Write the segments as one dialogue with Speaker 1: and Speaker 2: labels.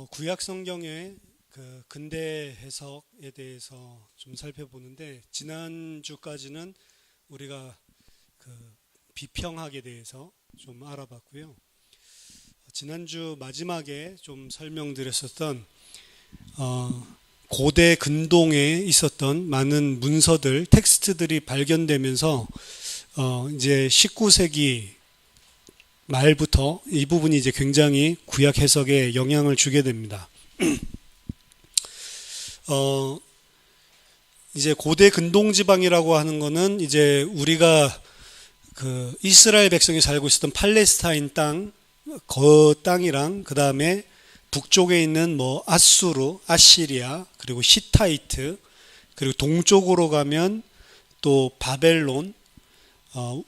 Speaker 1: 구약 성경의 그 근대 해석에 대해서 좀 살펴보는데, 지난주까지는 우리가 그 비평학에 대해서 좀 알아봤고요. 지난주 마지막에 좀 설명드렸었던 고대 근동에 있었던 많은 문서들, 텍스트들이 발견되면서 이제 19세기 말부터 이 부분이 이제 굉장히 구약 해석에 영향을 주게 됩니다. 이제 고대 근동 지방이라고 하는 거는 이제 우리가 그 이스라엘 백성이 살고 있었던 팔레스타인 땅, 그 땅이랑 그 다음에 북쪽에 있는 뭐 아수르, 아시리아, 그리고 시타이트, 그리고 동쪽으로 가면 또 바벨론,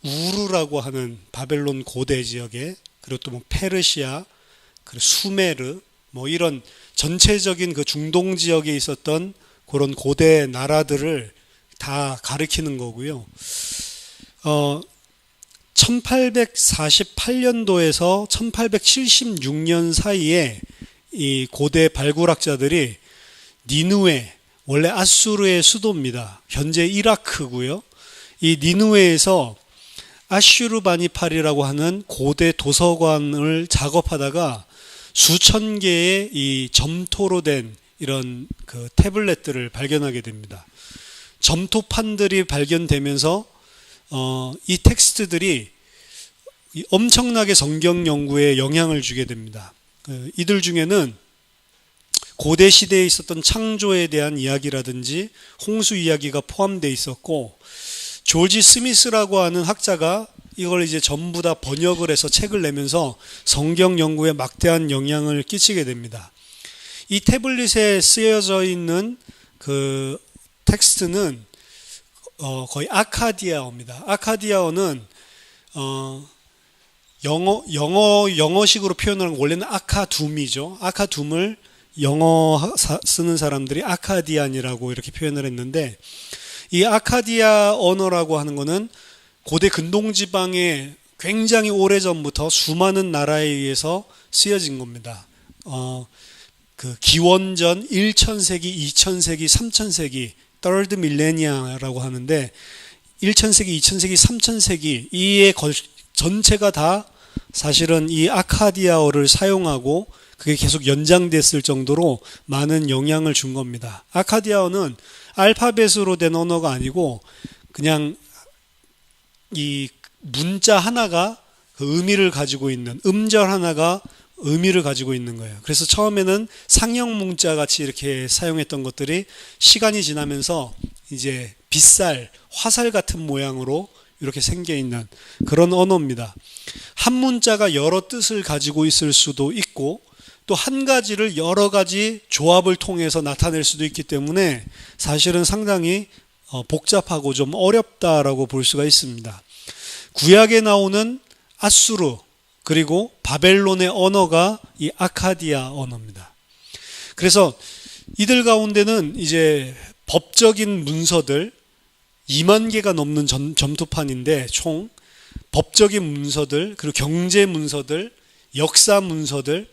Speaker 1: 우르라고 하는 바벨론 고대 지역에, 그리고 또 뭐 페르시아, 그리고 수메르, 뭐 이런 전체적인 그 중동 지역에 있었던 그런 고대 나라들을 다 가리키는 거고요. 1848년도에서 1876년 사이에 이 고대 발굴학자들이 니느웨, 원래 아수르의 수도입니다. 현재 이라크고요. 이 니느웨에서 아슈르바니팔이라고 하는 고대 도서관을 작업하다가 수천 개의 이 점토로 된 이런 그 태블릿들을 발견하게 됩니다. 점토판들이 발견되면서 이 텍스트들이 엄청나게 성경 연구에 영향을 주게 됩니다. 이들 중에는 고대 시대에 있었던 창조에 대한 이야기라든지 홍수 이야기가 포함되어 있었고, 조지 스미스라고 하는 학자가 이걸 이제 전부 다 번역을 해서 책을 내면서 성경 연구에 막대한 영향을 끼치게 됩니다. 이 태블릿에 쓰여져 있는 그 텍스트는 거의 아카디아어입니다. 아카디아어는 영어식으로 표현하는 원래는 아카둠이죠. 아카둠을 영어 쓰는 사람들이 아카디안이라고 이렇게 표현을 했는데, 이 아카디아 언어라고 하는 거는 고대 근동지방에 굉장히 오래전부터 수많은 나라에 의해서 쓰여진 겁니다. 그 기원전 1000세기, 2000세기, 3000세기, third millennia라고 하는데, 1000세기, 2000세기, 3000세기 이의 전체가 다 사실은 이 아카디아어를 사용하고 그게 계속 연장됐을 정도로 많은 영향을 준 겁니다. 아카디아어는 알파벳으로 된 언어가 아니고 그냥 이 문자 하나가 그 의미를 가지고 있는, 음절 하나가 의미를 가지고 있는 거예요. 그래서 처음에는 상형 문자 같이 이렇게 사용했던 것들이 시간이 지나면서 이제 빗살, 화살 같은 모양으로 이렇게 생겨 있는 그런 언어입니다. 한 문자가 여러 뜻을 가지고 있을 수도 있고, 또 한 가지를 여러 가지 조합을 통해서 나타낼 수도 있기 때문에 사실은 상당히 복잡하고 좀 어렵다라고 볼 수가 있습니다. 구약에 나오는 아수르 그리고 바벨론의 언어가 이 아카디아 언어입니다. 그래서 이들 가운데는 이제 법적인 문서들 2만 개가 넘는 점토판인데, 총 법적인 문서들, 그리고 경제 문서들, 역사 문서들,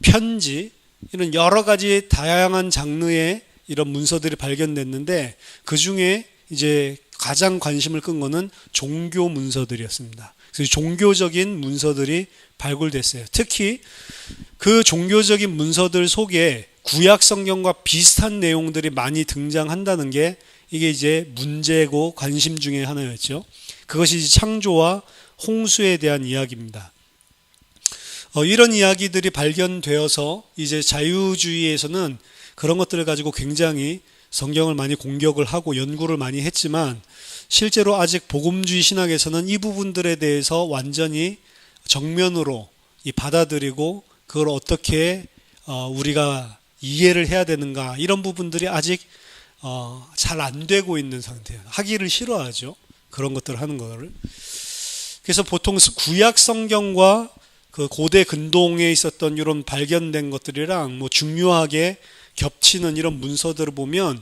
Speaker 1: 편지, 이런 여러 가지 다양한 장르의 이런 문서들이 발견됐는데, 그 중에 이제 가장 관심을 끈 거는 종교 문서들이었습니다. 그래서 종교적인 문서들이 발굴됐어요. 특히 그 종교적인 문서들 속에 구약 성경과 비슷한 내용들이 많이 등장한다는 게 이게 이제 문제고 관심 중에 하나였죠. 그것이 창조와 홍수에 대한 이야기입니다. 이런 이야기들이 발견되어서 이제 자유주의에서는 그런 것들을 가지고 굉장히 성경을 많이 공격을 하고 연구를 많이 했지만, 실제로 아직 복음주의 신학에서는 이 부분들에 대해서 완전히 정면으로 받아들이고 그걸 어떻게 우리가 이해를 해야 되는가, 이런 부분들이 아직 잘 안 되고 있는 상태예요. 하기를 싫어하죠. 그런 것들을 하는 거를. 그래서 보통 구약 성경과 그 고대 근동에 있었던 이런 발견된 것들이랑 뭐 중요하게 겹치는 이런 문서들을 보면,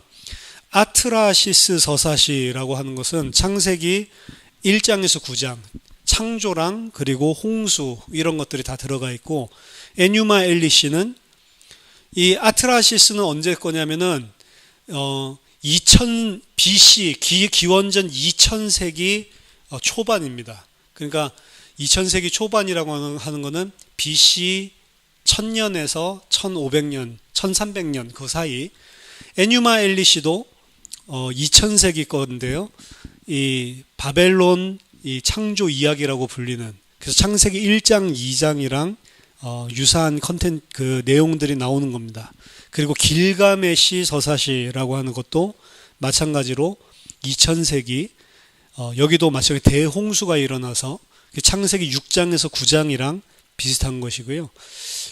Speaker 1: 아트라시스 서사시라고 하는 것은 창세기 1장에서 9장, 창조랑 그리고 홍수 이런 것들이 다 들어가 있고, 에뉴마 엘리시는 이 아트라시스는 언제 거냐면은 2000 BC 기원전 2000세기 초반입니다. 그러니까 2000세기 초반이라고 하는 거는 BC 1000년에서 1500년, 1300년 그 사이. 에뉴마 엘리시도 2000세기 건데요. 이 바벨론 이 창조 이야기라고 불리는, 그래서 창세기 1장, 2장이랑 유사한 그 내용들이 나오는 겁니다. 그리고 길가메시 서사시라고 하는 것도 마찬가지로 2000세기, 여기도 마찬가지로 대홍수가 일어나서 창세기 6장에서 9장이랑 비슷한 것이고요.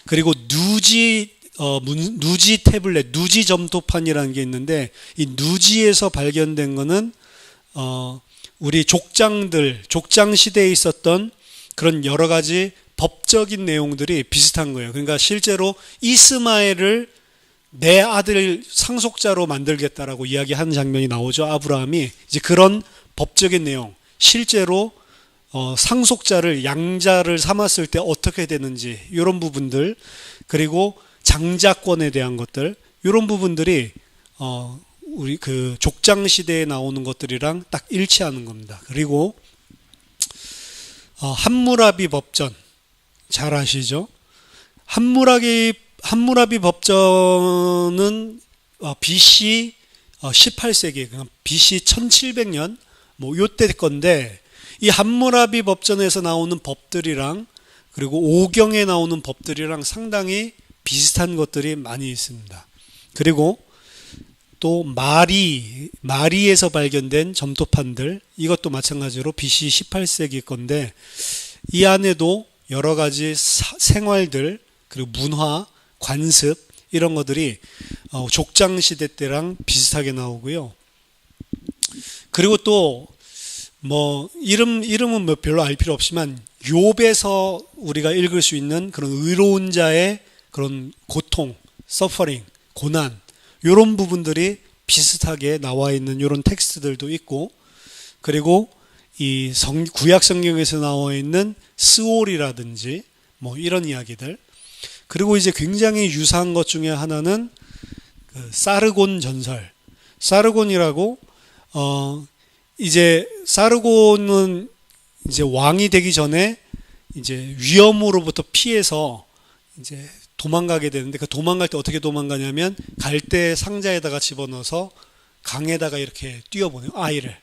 Speaker 1: 그리고 누지 태블릿, 누지 점토판이라는 게 있는데, 이 누지에서 발견된 거는 우리 족장 시대에 있었던 그런 여러 가지 법적인 내용들이 비슷한 거예요. 그러니까 실제로 이스마엘을 내 아들 상속자로 만들겠다라고 이야기하는 장면이 나오죠. 아브라함이 이제 그런 법적인 내용, 실제로 상속자를, 양자를 삼았을 때 어떻게 되는지 이런 부분들, 그리고 장자권에 대한 것들, 이런 부분들이 우리 그 족장 시대에 나오는 것들이랑 딱 일치하는 겁니다. 그리고 함무라비 법전 잘 아시죠? 함무라비 법전은 BC 18세기, BC 1700년 뭐 요때 건데, 이 함무라비 법전에서 나오는 법들이랑 그리고 오경에 나오는 법들이랑 상당히 비슷한 것들이 많이 있습니다. 그리고 또 마리에서 발견된 점토판들, 이것도 마찬가지로 BC 18세기 건데, 이 안에도 여러 가지 생활들, 그리고 문화, 관습, 이런 것들이 족장 시대 때랑 비슷하게 나오고요. 그리고 또 뭐 이름은 뭐 별로 알 필요 없지만, 욥에서 우리가 읽을 수 있는 그런 의로운 자의 그런 고통, 서퍼링, 고난, 이런 부분들이 비슷하게 나와 있는 이런 텍스트들도 있고, 그리고 이 구약 성경에서 나와 있는 스올이라든지 뭐 이런 이야기들, 그리고 이제 굉장히 유사한 것 중에 하나는 그 사르곤 전설. 사르곤이라고 이제 사르곤은 이제 왕이 되기 전에 이제 위험으로부터 피해서 이제 도망가게 되는데, 그 도망갈 때 어떻게 도망가냐면 갈대 상자에다가 집어넣어서 강에다가 이렇게 뛰어보내요, 아이를.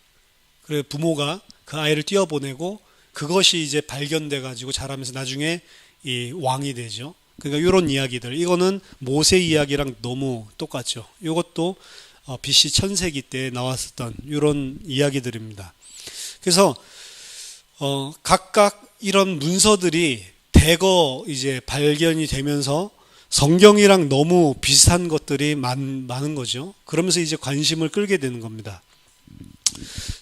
Speaker 1: 그래 부모가 그 아이를 뛰어보내고, 그것이 이제 발견돼 가지고 자라면서 나중에 이 왕이 되죠. 그러니까 이런 이야기들, 이거는 모세 이야기랑 너무 똑같죠. 이것도 BC 1000세기 때 나왔었던 이런 이야기들입니다. 그래서 각각 이런 문서들이 대거 이제 발견이 되면서 성경이랑 너무 비슷한 것들이 많은 거죠. 그러면서 이제 관심을 끌게 되는 겁니다.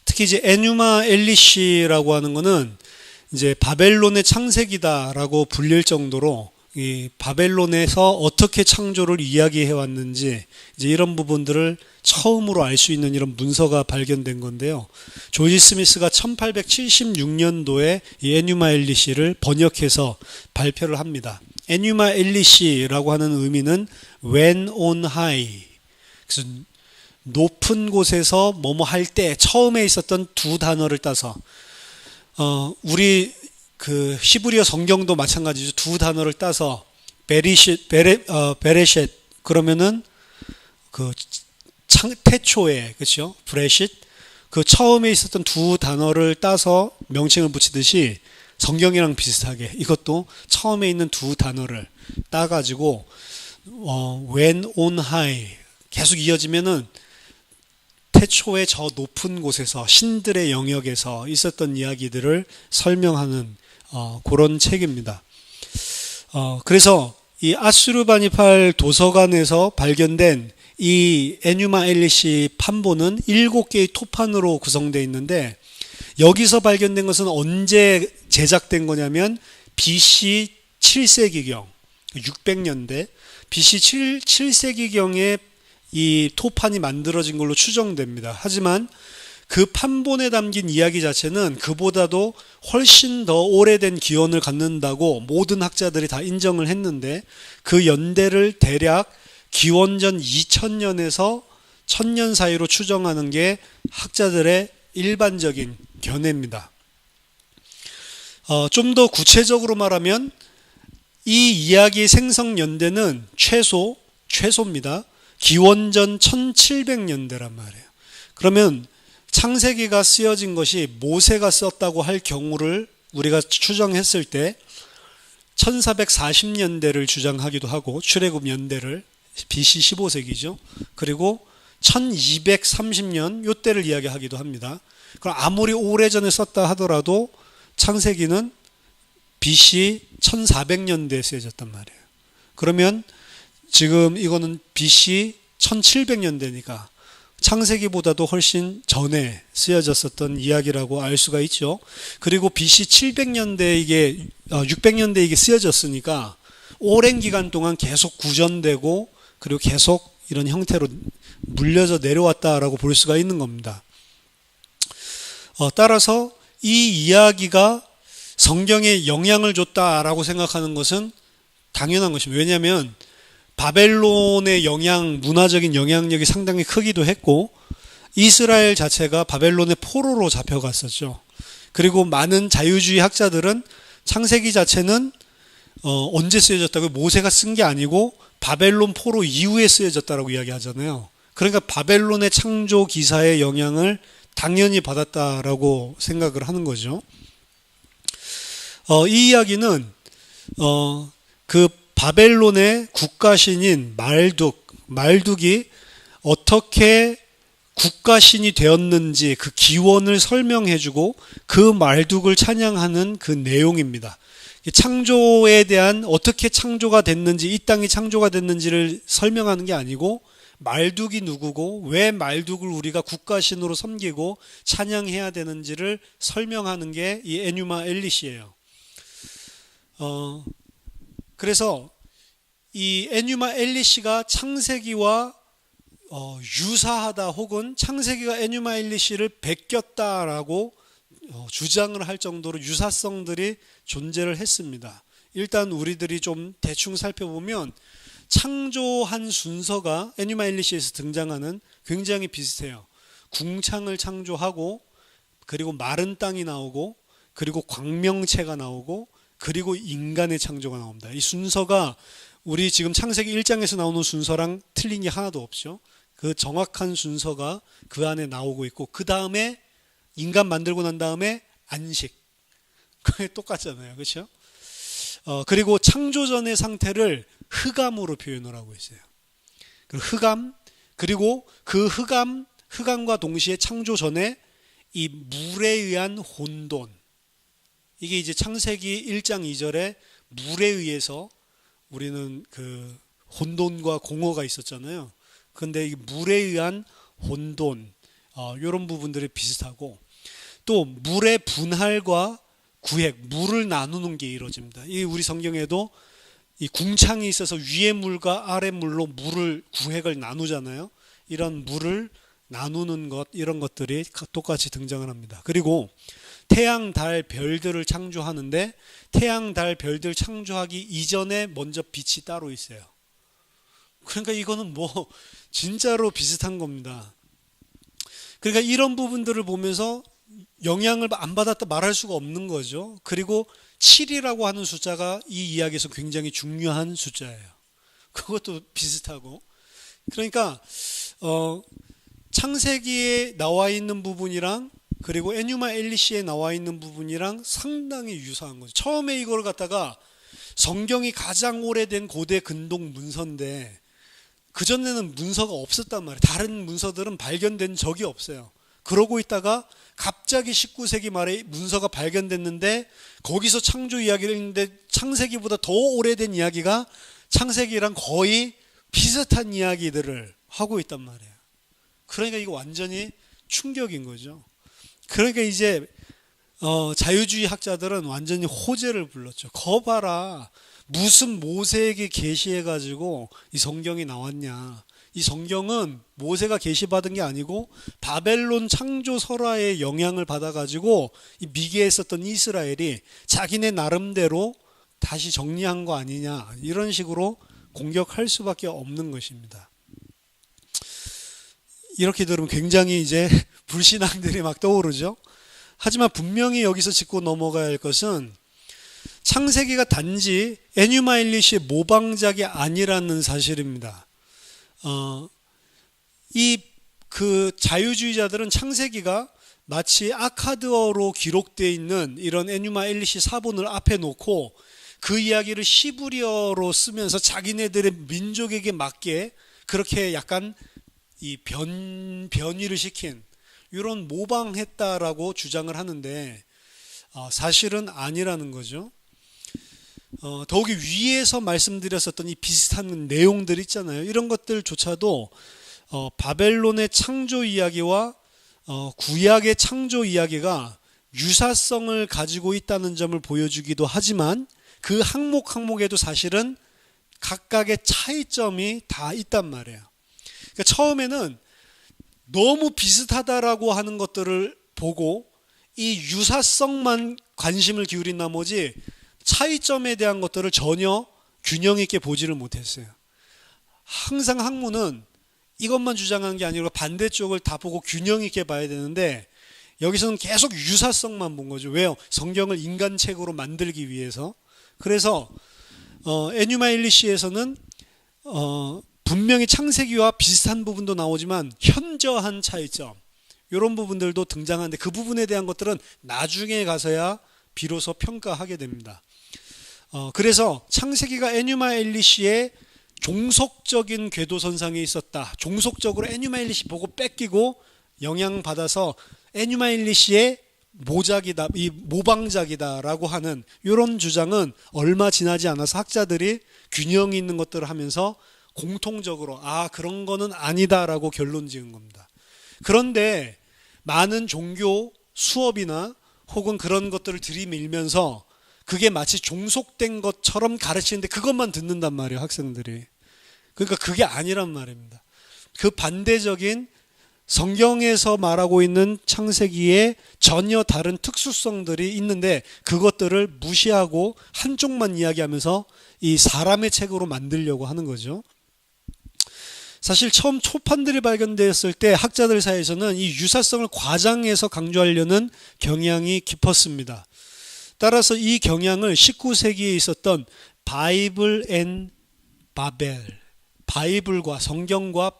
Speaker 1: 특히 이제 에뉴마 엘리시라고 하는 거는 이제 바벨론의 창세기다라고 불릴 정도로 이 바벨론에서 어떻게 창조를 이야기해 왔는지, 이제 이런 부분들을 처음으로 알 수 있는 이런 문서가 발견된 건데요. 조지 스미스가 1876년도에 이 에뉴마 엘리시를 번역해서 발표를 합니다. 에뉴마 엘리시라고 하는 의미는 when on high, 그래서 높은 곳에서 뭐뭐 할 때, 처음에 있었던 두 단어를 따서, 우리 그 히브리어 성경도 마찬가지죠. 두 단어를 따서 베레셋 그러면은 그 태초에, 그렇죠? 브레싯, 그 처음에 있었던 두 단어를 따서 명칭을 붙이듯이 성경이랑 비슷하게 이것도 처음에 있는 두 단어를 따가지고 when on high 계속 이어지면은 태초에 저 높은 곳에서, 신들의 영역에서 있었던 이야기들을 설명하는 그런 책입니다. 그래서 이 아수르바니팔 도서관에서 발견된 이 에뉴마 엘리시 판본은 7개의 토판으로 구성되어 있는데, 여기서 발견된 것은 언제 제작된 거냐면 BC 7세기경, 600년대 BC 7세기경에 이 토판이 만들어진 걸로 추정됩니다. 하지만 그 판본에 담긴 이야기 자체는 그보다도 훨씬 더 오래된 기원을 갖는다고 모든 학자들이 다 인정을 했는데, 그 연대를 대략 기원전 2000년에서 1000년 사이로 추정하는 게 학자들의 일반적인 견해입니다. 좀 더 구체적으로 말하면 이 이야기의 생성 연대는 최소입니다. 기원전 1700년대란 말이에요. 그러면 창세기가 쓰여진 것이 모세가 썼다고 할 경우를 우리가 추정했을 때 1440년대를 주장하기도 하고, 출애굽 연대를 BC 15세기죠. 그리고 1230년 요때를 이야기하기도 합니다. 그럼 아무리 오래전에 썼다 하더라도 창세기는 BC 1400년대에 쓰여졌단 말이에요. 그러면 지금 이거는 BC 1700년대니까 창세기보다도 훨씬 전에 쓰여졌었던 이야기라고 알 수가 있죠. 그리고 BC 700년대에 이게 600년대에 이게 쓰여졌으니까 오랜 기간 동안 계속 구전되고 그리고 계속 이런 형태로 물려져 내려왔다라고 볼 수가 있는 겁니다. 따라서 이 이야기가 성경에 영향을 줬다라고 생각하는 것은 당연한 것입니다. 왜냐하면 바벨론의 문화적인 영향력이 상당히 크기도 했고, 이스라엘 자체가 바벨론의 포로로 잡혀갔었죠. 그리고 많은 자유주의 학자들은 창세기 자체는 언제 쓰여졌다고, 모세가 쓴 게 아니고 바벨론 포로 이후에 쓰여졌다라고 이야기하잖아요. 그러니까 바벨론의 창조 기사의 영향을 당연히 받았다라고 생각을 하는 거죠. 이 이야기는 그 바벨론의 국가신인 말둑이 어떻게 국가신이 되었는지 그 기원을 설명해주고 그 말둑을 찬양하는 그 내용입니다. 창조에 대한, 어떻게 창조가 됐는지, 이 땅이 창조가 됐는지를 설명하는 게 아니고 말둑이 누구고 왜 말둑을 우리가 국가신으로 섬기고 찬양해야 되는지를 설명하는 게 이 에뉴마 엘리시예요. 그래서 이 에뉴마 엘리시가 창세기와 유사하다, 혹은 창세기가 에뉴마 엘리시를 베꼈다라고 주장을 할 정도로 유사성들이 존재를 했습니다. 일단 우리들이 좀 대충 살펴보면 창조한 순서가 에뉴마 엘리시에서 등장하는 굉장히 비슷해요. 궁창을 창조하고, 그리고 마른 땅이 나오고, 그리고 광명체가 나오고, 그리고 인간의 창조가 나옵니다. 이 순서가 우리 지금 창세기 1장에서 나오는 순서랑 틀린 게 하나도 없죠. 그 정확한 순서가 그 안에 나오고 있고, 그 다음에 인간 만들고 난 다음에 안식. 그게 똑같잖아요. 그렇죠? 그리고 창조 전의 상태를 흑암으로 표현을 하고 있어요. 그 흑암, 그리고 그 흑암과 동시에 창조 전에 이 물에 의한 혼돈. 이게 이제 창세기 1장 2절에 물에 의해서 우리는 그 혼돈과 공허가 있었잖아요. 그런데 이 물에 의한 혼돈, 이런 부분들이 비슷하고, 또 물의 분할과 구획, 물을 나누는 게 이루어집니다. 이 우리 성경에도 이 궁창이 있어서 위의 물과 아래 물로 물을 구획을 나누잖아요. 이런 물을 나누는 것, 이런 것들이 똑같이 등장을 합니다. 그리고 태양, 달, 별들을 창조하는데 태양, 달, 별들 창조하기 이전에 먼저 빛이 따로 있어요. 그러니까 이거는 뭐 진짜로 비슷한 겁니다. 그러니까 이런 부분들을 보면서 영향을 안 받았다 말할 수가 없는 거죠. 그리고 7이라고 하는 숫자가 이 이야기에서 굉장히 중요한 숫자예요. 그것도 비슷하고. 그러니까 창세기에 나와 있는 부분이랑 그리고 에뉴마 엘리시에 나와 있는 부분이랑 상당히 유사한 거죠. 처음에 이걸 갖다가 성경이 가장 오래된 고대 근동 문서인데 그전에는 문서가 없었단 말이에요. 다른 문서들은 발견된 적이 없어요. 그러고 있다가 갑자기 19세기 말에 문서가 발견됐는데 거기서 창조 이야기를 했는데 창세기보다 더 오래된 이야기가 창세기랑 거의 비슷한 이야기들을 하고 있단 말이에요. 그러니까 이거 완전히 충격인 거죠. 그러니까 이제 자유주의 학자들은 완전히 호재를 불렀죠. 거 봐라, 무슨 모세에게 계시해가지고 이 성경이 나왔냐. 이 성경은 모세가 계시받은 게 아니고 바벨론 창조 설화의 영향을 받아가지고 이 미개에 있었던 이스라엘이 자기네 나름대로 다시 정리한 거 아니냐, 이런 식으로 공격할 수밖에 없는 것입니다. 이렇게 들으면 굉장히 이제 불신앙들이 막 떠오르죠. 하지만 분명히 여기서 짚고 넘어가야 할 것은 창세기가 단지 에뉴마 일리시의 모방작이 아니라는 사실입니다. 그 자유주의자들은 창세기가 마치 아카드어로 기록되어 있는 이런 에뉴마 엘리시 사본을 앞에 놓고 그 이야기를 시브리어로 쓰면서 자기네들의 민족에게 맞게 그렇게 약간 이 변이를 시킨 이런 모방했다라고 주장을 하는데 사실은 아니라는 거죠. 더욱이 위에서 말씀드렸었던 이 비슷한 내용들 있잖아요. 이런 것들조차도 바벨론의 창조 이야기와 구약의 창조 이야기가 유사성을 가지고 있다는 점을 보여주기도 하지만 그 항목에도 사실은 각각의 차이점이 다 있단 말이에요. 그러니까 처음에는 너무 비슷하다라고 하는 것들을 보고 이 유사성만 관심을 기울인 나머지 차이점에 대한 것들을 전혀 균형 있게 보지를 못했어요. 항상 학문은 이것만 주장한 게 아니라 반대쪽을 다 보고 균형 있게 봐야 되는데 여기서는 계속 유사성만 본 거죠. 왜요? 성경을 인간책으로 만들기 위해서. 그래서 에뉴마 일리시에서는 분명히 창세기와 비슷한 부분도 나오지만 현저한 차이점 이런 부분들도 등장하는데 그 부분에 대한 것들은 나중에 가서야 비로소 평가하게 됩니다. 그래서 창세기가 에뉴마 엘리시의 종속적인 궤도선상에 있었다. 종속적으로 에뉴마 엘리시 보고 뺏기고 영향받아서 에뉴마 엘리시의 모작이다, 이 모방작이다라고 하는 이런 주장은 얼마 지나지 않아서 학자들이 균형 있는 것들을 하면서 공통적으로 그런 거는 아니다라고 결론 지은 겁니다. 그런데 많은 종교 수업이나 혹은 그런 것들을 들이밀면서 그게 마치 종속된 것처럼 가르치는데 그것만 듣는단 말이에요, 학생들이. 그러니까 그게 아니란 말입니다. 그 반대적인 성경에서 말하고 있는 창세기에 전혀 다른 특수성들이 있는데 그것들을 무시하고 한쪽만 이야기하면서 이 사람의 책으로 만들려고 하는 거죠. 사실 처음 초판들이 발견되었을 때 학자들 사이에서는 이 유사성을 과장해서 강조하려는 경향이 깊었습니다. 따라서 이 경향을 19세기에 있었던 바이블 앤 바벨, 바이블과 성경과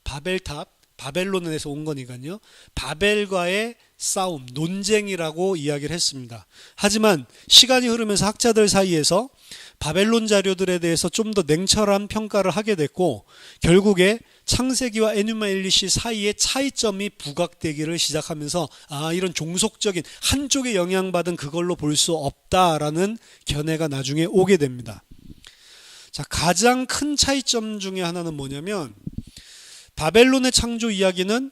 Speaker 1: 바벨탑, 바벨론에서 온 거니까요. 바벨과의 싸움, 논쟁이라고 이야기를 했습니다. 하지만 시간이 흐르면서 학자들 사이에서 바벨론 자료들에 대해서 좀 더 냉철한 평가를 하게 됐고 결국에 창세기와 에뉴마 엘리시 사이의 차이점이 부각되기를 시작하면서 이런 종속적인 한쪽에 영향받은 그걸로 볼 수 없다라는 견해가 나중에 오게 됩니다. 자, 가장 큰 차이점 중에 하나는 뭐냐면 바벨론의 창조 이야기는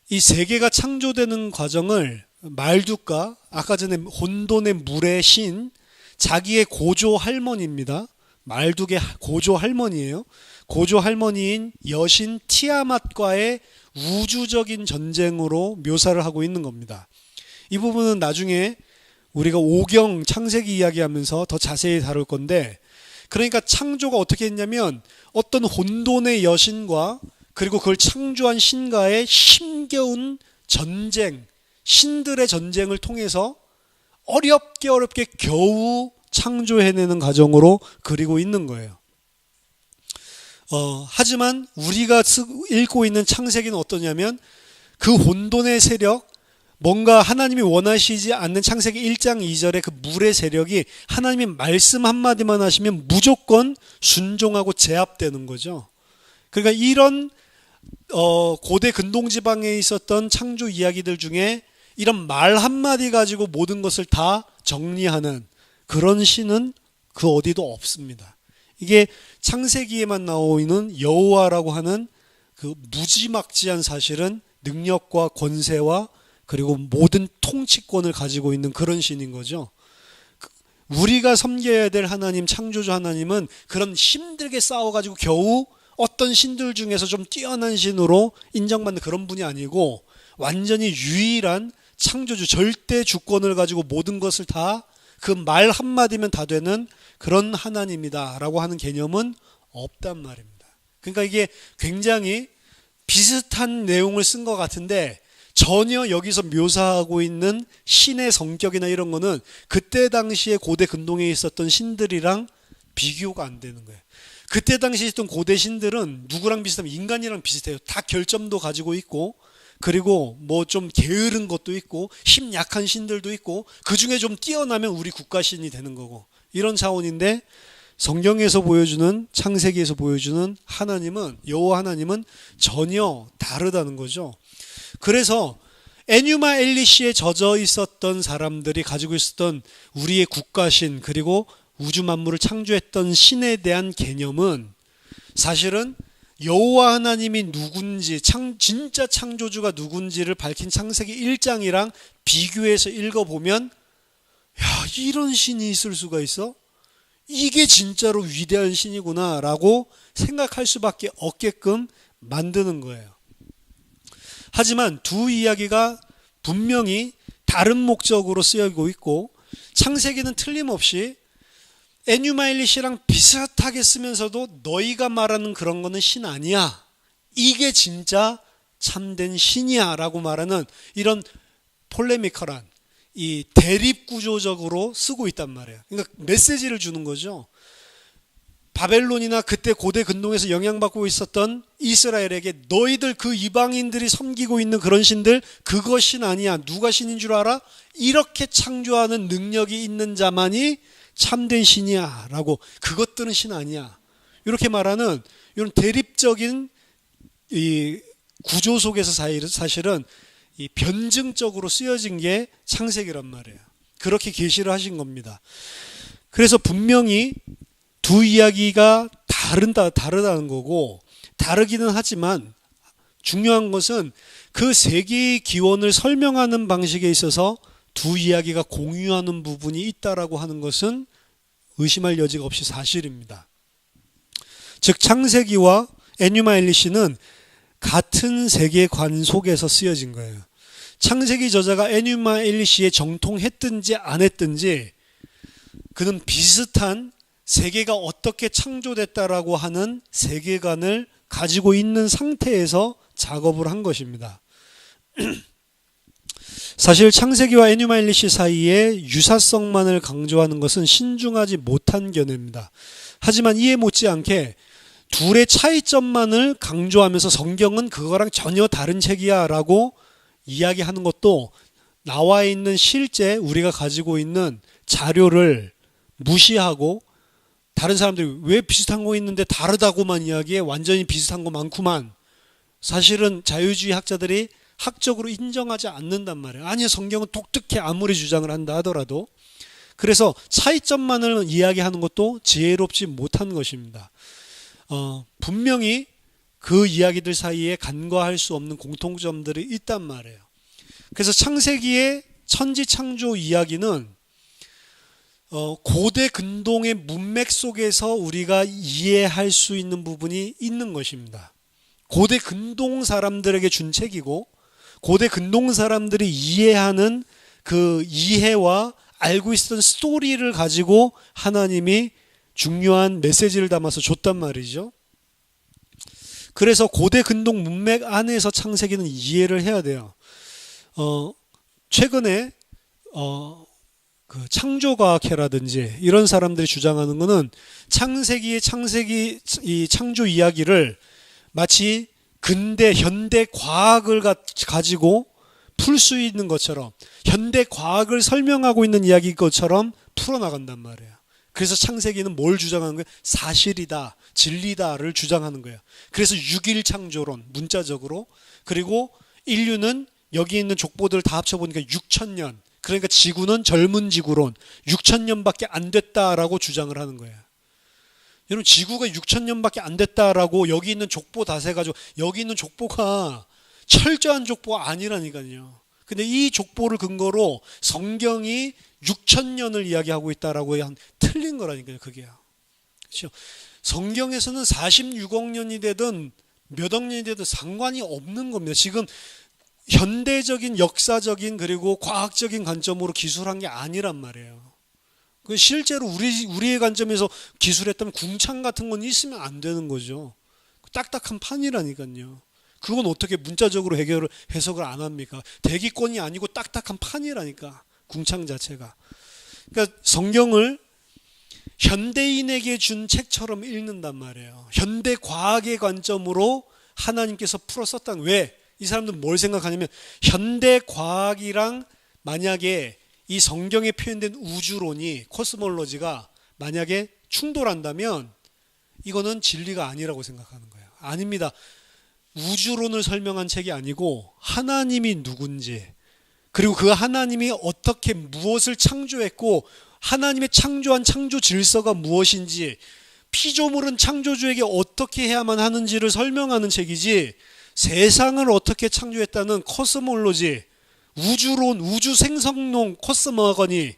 Speaker 1: 이 세계가 창조되는 과정을 말두가 아까 전에 혼돈의 물의 신 자기의 고조 할머니입니다. 말둑의 고조 할머니예요. 고조 할머니인 여신 티아맛과의 우주적인 전쟁으로 묘사를 하고 있는 겁니다. 이 부분은 나중에 우리가 오경 창세기 이야기하면서 더 자세히 다룰 건데 그러니까 창조가 어떻게 했냐면 어떤 혼돈의 여신과 그리고 그걸 창조한 신과의 힘겨운 전쟁, 신들의 전쟁을 통해서 어렵게 겨우 창조해내는 과정으로 그리고 있는 거예요. 하지만 우리가 읽고 있는 창세기는 어떠냐면 그 혼돈의 세력, 뭔가 하나님이 원하시지 않는 창세기 1장 2절의 그 물의 세력이 하나님이 말씀 한마디만 하시면 무조건 순종하고 제압되는 거죠. 그러니까 이런 고대 근동지방에 있었던 창조 이야기들 중에 이런 말 한마디 가지고 모든 것을 다 정리하는 그런 신은 그 어디도 없습니다. 이게 창세기에만 나오는 여호와라고 하는 그 무지막지한 사실은 능력과 권세와 그리고 모든 통치권을 가지고 있는 그런 신인 거죠. 우리가 섬겨야 될 하나님, 창조주 하나님은 그런 힘들게 싸워가지고 겨우 어떤 신들 중에서 좀 뛰어난 신으로 인정받는 그런 분이 아니고 완전히 유일한 창조주, 절대 주권을 가지고 모든 것을 다 그 말 한마디면 다 되는 그런 하나님이다라고 하는 개념은 없단 말입니다. 그러니까 이게 굉장히 비슷한 내용을 쓴 것 같은데 전혀 여기서 묘사하고 있는 신의 성격이나 이런 거는 그때 당시에 고대 근동에 있었던 신들이랑 비교가 안 되는 거예요. 그때 당시에 있었던 고대 신들은 누구랑 비슷하면 인간이랑 비슷해요. 다 결점도 가지고 있고, 그리고 뭐 좀 게으른 것도 있고, 힘 약한 신들도 있고, 그 중에 좀 뛰어나면 우리 국가신이 되는 거고, 이런 차원인데 성경에서 보여주는, 창세기에서 보여주는 하나님은, 여호와 하나님은 전혀 다르다는 거죠. 그래서 에뉴마 엘리시에 젖어 있었던 사람들이 가지고 있었던 우리의 국가신, 그리고 우주 만물을 창조했던 신에 대한 개념은 사실은 여호와 하나님이 누군지, 진짜 창조주가 누군지를 밝힌 창세기 1장이랑 비교해서 읽어보면, 야, 이런 신이 있을 수가 있어? 이게 진짜로 위대한 신이구나 라고 생각할 수밖에 없게끔 만드는 거예요. 하지만 두 이야기가 분명히 다른 목적으로 쓰여지고 있고, 창세기는 틀림없이 에뉴마 엘리시랑 비슷하게 쓰면서도 너희가 말하는 그런 거는 신 아니야, 이게 진짜 참된 신이야 라고 말하는 이런 폴레미컬한, 이 대립구조적으로 쓰고 있단 말이에요. 그러니까 메시지를 주는 거죠. 바벨론이나 그때 고대 근동에서 영향받고 있었던 이스라엘에게 너희들 그 이방인들이 섬기고 있는 그런 신들, 그거 신 아니야. 누가 신인 줄 알아? 이렇게 창조하는 능력이 있는 자만이 참된 신이야 라고, 그것들은 신 아니야, 이렇게 말하는 이런 대립적인 이 구조 속에서 사실은 이 변증적으로 쓰여진 게 창세기란 말이에요. 그렇게 계시를 하신 겁니다. 그래서 분명히 두 이야기가 다르다는 거고, 다르기는 하지만 중요한 것은 그 세 개의 기원을 설명하는 방식에 있어서 두 이야기가 공유하는 부분이 있다라고 하는 것은 의심할 여지가 없이 사실입니다. 즉 창세기와 에뉴마 엘리시는 같은 세계관 속에서 쓰여진 거예요. 창세기 저자가 에뉴마 엘리시에 정통했든지 안 했든지 그는 비슷한 세계가 어떻게 창조됐다라고 하는 세계관을 가지고 있는 상태에서 작업을 한 것입니다. 사실 창세기와 에뉴마 엘리시 사이에 유사성만을 강조하는 것은 신중하지 못한 견해입니다. 하지만 이에 못지않게 둘의 차이점만을 강조하면서 성경은 그거랑 전혀 다른 책이야 라고 이야기하는 것도 나와 있는 실제 우리가 가지고 있는 자료를 무시하고, 다른 사람들이 왜 비슷한 거 있는데 다르다고만 이야기해, 완전히 비슷한 거 많구만, 사실은 자유주의 학자들이 학적으로 인정하지 않는단 말이에요. 아니, 성경은 독특해 아무리 주장을 한다 하더라도. 그래서 차이점만을 이야기하는 것도 지혜롭지 못한 것입니다. 분명히 그 이야기들 사이에 간과할 수 없는 공통점들이 있단 말이에요. 그래서 창세기의 천지창조 이야기는 고대 근동의 문맥 속에서 우리가 이해할 수 있는 부분이 있는 것입니다. 고대 근동 사람들에게 준 책이고, 고대 근동 사람들이 이해하는 그 이해와 알고 있었던 스토리를 가지고 하나님이 중요한 메시지를 담아서 줬단 말이죠. 그래서 고대 근동 문맥 안에서 창세기는 이해를 해야 돼요. 최근에 그 창조과학회라든지 이런 사람들이 주장하는 것은 창세기의 이 창조 이야기를 마치 근대 현대 과학을 가지고 풀 수 있는 것처럼, 현대 과학을 설명하고 있는 이야기인 것처럼 풀어나간단 말이에요. 그래서 창세기는 뭘 주장하는 거예요? 사실이다, 진리다를 주장하는 거예요. 그래서 6일 창조론, 문자적으로. 그리고 인류는 여기 있는 족보들을 다 합쳐보니까 6,000년, 그러니까 지구는 젊은 지구론, 6,000년밖에 안 됐다라고 주장을 하는 거예요. 여러분, 지구가 6,000년밖에 안 됐다라고 여기 있는 족보 다 세가지고, 여기 있는 족보가 철저한 족보가 아니라니까요. 근데 이 족보를 근거로 성경이 6,000년을 이야기하고 있다라고 틀린 거라니까요, 그게요. 그렇죠? 성경에서는 46억 년이 되든 몇 억 년이 되든 상관이 없는 겁니다. 지금 현대적인 역사적인 그리고 과학적인 관점으로 기술한 게 아니란 말이에요. 그 실제로 우리의 관점에서 기술했다면 궁창 같은 건 있으면 안 되는 거죠. 딱딱한 판이라니까요. 그건 어떻게 문자적으로 해석을 안 합니까? 대기권이 아니고 딱딱한 판이라니까, 궁창 자체가. 그러니까 성경을 현대인에게 준 책처럼 읽는단 말이에요. 현대 과학의 관점으로 하나님께서 풀어 썼다는. 왜? 이 사람들은 뭘 생각하냐면 현대 과학이랑 만약에 이 성경에 표현된 우주론이, 코스몰로지가 만약에 충돌한다면 이거는 진리가 아니라고 생각하는 거예요. 아닙니다. 우주론을 설명한 책이 아니고 하나님이 누군지, 그리고 그 하나님이 어떻게 무엇을 창조했고 하나님의 창조한 창조 질서가 무엇인지, 피조물은 창조주에게 어떻게 해야만 하는지를 설명하는 책이지, 세상을 어떻게 창조했다는 코스몰로지, 우주론, 우주 생성론 코스모거니,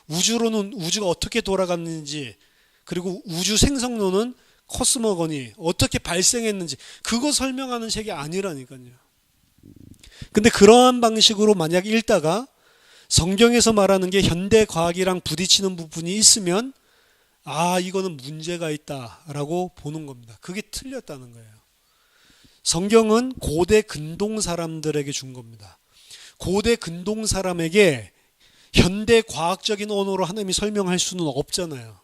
Speaker 1: 우주론은 우주가 어떻게 돌아갔는지, 그리고 우주 생성론은 코스모거니 어떻게 발생했는지, 그거 설명하는 책이 아니라니까요. 근데 그러한 방식으로 만약 읽다가 성경에서 말하는 게 현대 과학이랑 부딪히는 부분이 있으면 이거는 문제가 있다라고 보는 겁니다. 그게 틀렸다는 거예요. 성경은 고대 근동 사람들에게 준 겁니다. 고대 근동 사람에게 현대 과학적인 언어로 하나님이 설명할 수는 없잖아요.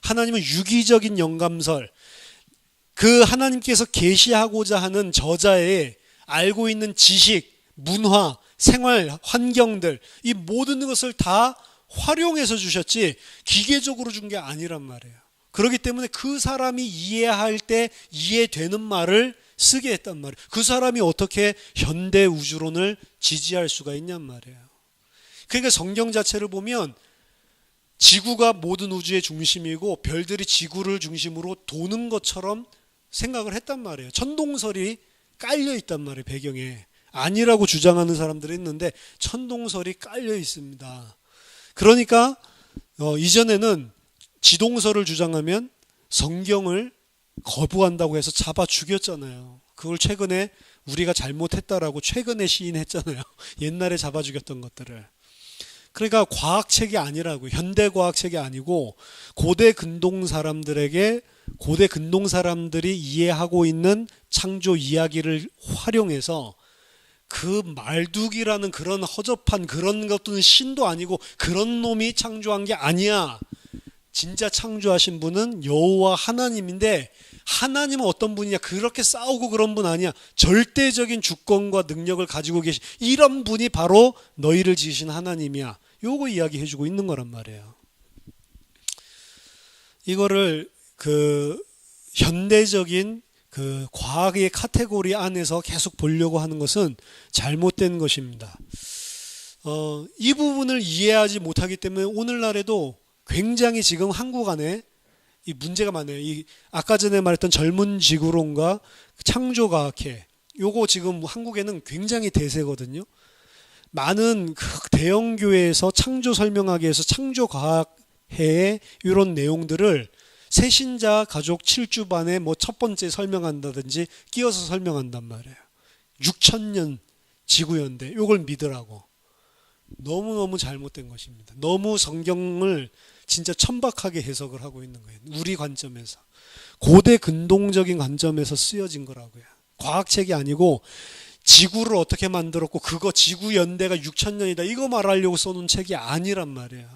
Speaker 1: 하나님은 유기적인 영감설, 그 하나님께서 계시하고자 하는 저자의 알고 있는 지식, 문화, 생활, 환경들, 이 모든 것을 다 활용해서 주셨지 기계적으로 준 게 아니란 말이에요. 그렇기 때문에 그 사람이 이해할 때 이해되는 말을 쓰게 했단 말이에요. 그 사람이 어떻게 현대 우주론을 지지할 수가 있냔 말이에요. 그러니까 성경 자체를 보면 지구가 모든 우주의 중심이고 별들이 지구를 중심으로 도는 것처럼 생각을 했단 말이에요. 천동설이 깔려 있단 말이에요, 배경에. 아니라고 주장하는 사람들이 있는데 천동설이 깔려 있습니다. 그러니까 이전에는 지동설을 주장하면 성경을 거부한다고 해서 잡아 죽였잖아요. 그걸 최근에 우리가 잘못했다라고 최근에 시인했잖아요. 옛날에 잡아 죽였던 것들을. 그러니까 과학책이 아니라고, 현대 과학책이 아니고 고대 근동 사람들에게, 고대 근동 사람들이 이해하고 있는 창조 이야기를 활용해서 그 말뚝이라는 그런 허접한 그런 것들은 신도 아니고 그런 놈이 창조한 게 아니야. 진짜 창조하신 분은 여호와 하나님인데, 하나님은 어떤 분이냐, 그렇게 싸우고 그런 분 아니야. 절대적인 주권과 능력을 가지고 계신 이런 분이 바로 너희를 지으신 하나님이야. 요거 이야기해주고 있는 거란 말이에요. 이거를 그 현대적인 그 과학의 카테고리 안에서 계속 보려고 하는 것은 잘못된 것입니다. 이 부분을 이해하지 못하기 때문에 오늘날에도 굉장히 지금 한국 안에 이 문제가 많아요. 이 아까 전에 말했던 젊은 지구론과 창조과학회, 요거 지금 한국에는 굉장히 대세거든요. 많은 대형 교회에서 창조 설명하기 위해서 창조과학회의 이런 내용들을 새신자 가족 7주반에 뭐 첫 번째 설명한다든지 끼워서 설명한단 말이에요. 6,000년 지구연대, 요걸 믿으라고. 너무너무 잘못된 것입니다. 너무 성경을 진짜 천박하게 해석을 하고 있는 거예요. 우리 관점에서. 고대 근동적인 관점에서 쓰여진 거라고요. 과학책이 아니고 지구를 어떻게 만들었고 그거 지구연대가 6,000년이다 이거 말하려고 써놓은 책이 아니란 말이에요.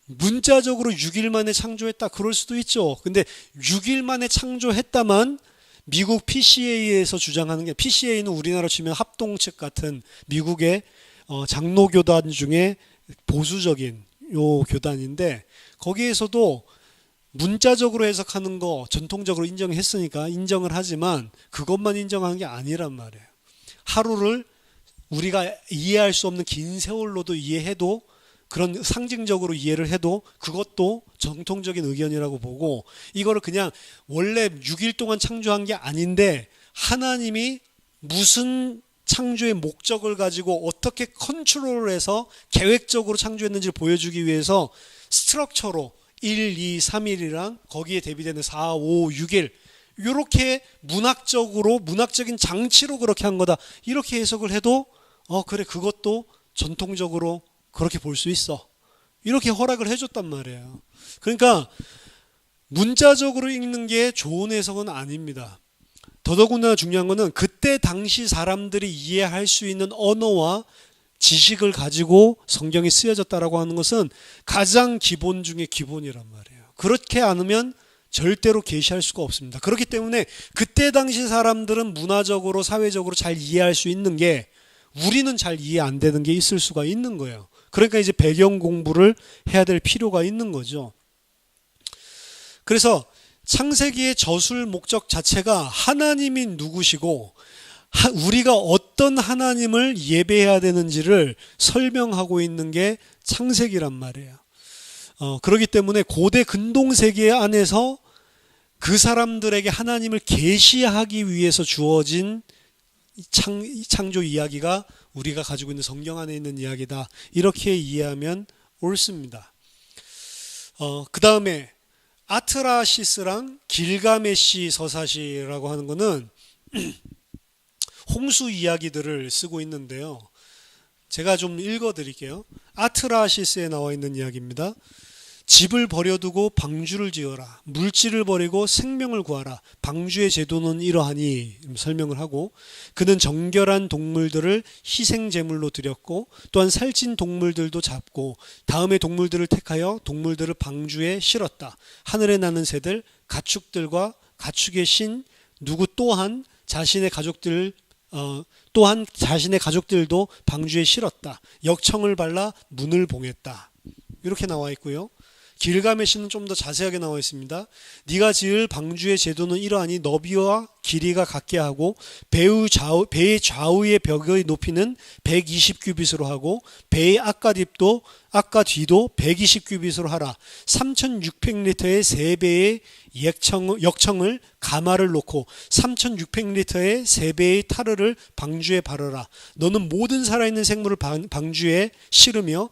Speaker 1: 문자적으로 6일 만에 창조했다 그럴 수도 있죠. 근데 6일 만에 창조했다만 미국 PCA에서 주장하는 게, PCA는 우리나라 치면 합동측 같은 미국의 장로교단 중에 보수적인 요 교단인데, 거기에서도 문자적으로 해석하는 거 전통적으로 인정했으니까 인정을 하지만 그것만 인정한 게 아니란 말이에요. 하루를 우리가 이해할 수 없는 긴 세월로도 이해해도, 그런 상징적으로 이해를 해도 그것도 정통적인 의견이라고 보고, 이거를 그냥 원래 6일 동안 창조한 게 아닌데 하나님이 무슨 창조의 목적을 가지고 어떻게 컨트롤해서 계획적으로 창조했는지를 보여주기 위해서 스트럭처로 1, 2, 3일이랑 거기에 대비되는 4, 5, 6일 이렇게 문학적인 장치로 그렇게 한 거다 이렇게 해석을 해도 그래 그것도 전통적으로 그렇게 볼 수 있어. 이렇게 허락을 해줬단 말이에요. 그러니까 문자적으로 읽는 게 좋은 해석은 아닙니다. 더더군다나 중요한 거는 그때 당시 사람들이 이해할 수 있는 언어와 지식을 가지고 성경이 쓰여졌다라고 하는 것은 가장 기본 중에 기본이란 말이에요. 그렇게 않으면 절대로 계시할 수가 없습니다. 그렇기 때문에 그때 당시 사람들은 문화적으로 사회적으로 잘 이해할 수 있는 게 우리는 잘 이해 안 되는 게 있을 수가 있는 거예요. 그러니까 이제 배경 공부를 해야 될 필요가 있는 거죠. 그래서 창세기의 저술 목적 자체가 하나님이 누구시고 우리가 어떤 하나님을 예배해야 되는지를 설명하고 있는 게 창세기란 말이에요. 그렇기 때문에 고대 근동세계 안에서 그 사람들에게 하나님을 계시하기 위해서 주어진 창조 이야기가 우리가 가지고 있는 성경 안에 있는 이야기다. 이렇게 이해하면 옳습니다. 그 다음에 아트라시스랑 길가메시 서사시라고 하는 거는 홍수 이야기들을 쓰고 있는데요. 제가 좀 읽어드릴게요. 아트라시스에 나와 있는 이야기입니다. 집을 버려두고 방주를 지어라. 물질을 버리고 생명을 구하라. 방주의 제도는 이러하니 설명을 하고 그는 정결한 동물들을 희생제물로 드렸고 또한 살찐 동물들도 잡고 다음에 동물들을 택하여 동물들을 방주에 실었다. 하늘에 나는 새들, 가축들과 가축의 신 누구 또한 자신의 가족들도 방주에 실었다. 역청을 발라 문을 봉했다. 이렇게 나와 있고요. 길가메시는 좀 더 자세하게 나와 있습니다. 네가 지을 방주의 제도는 이러하니 너비와 길이가 같게 하고 배의 좌우의 벽의 높이는 120규빗으로 하고 배의 앞뒤도 120규빗으로 하라. 3600리터의 3배의 역청을 가마를 놓고 3600리터의 3배의 타르를 방주에 바르라. 너는 모든 살아있는 생물을 방주에 실으며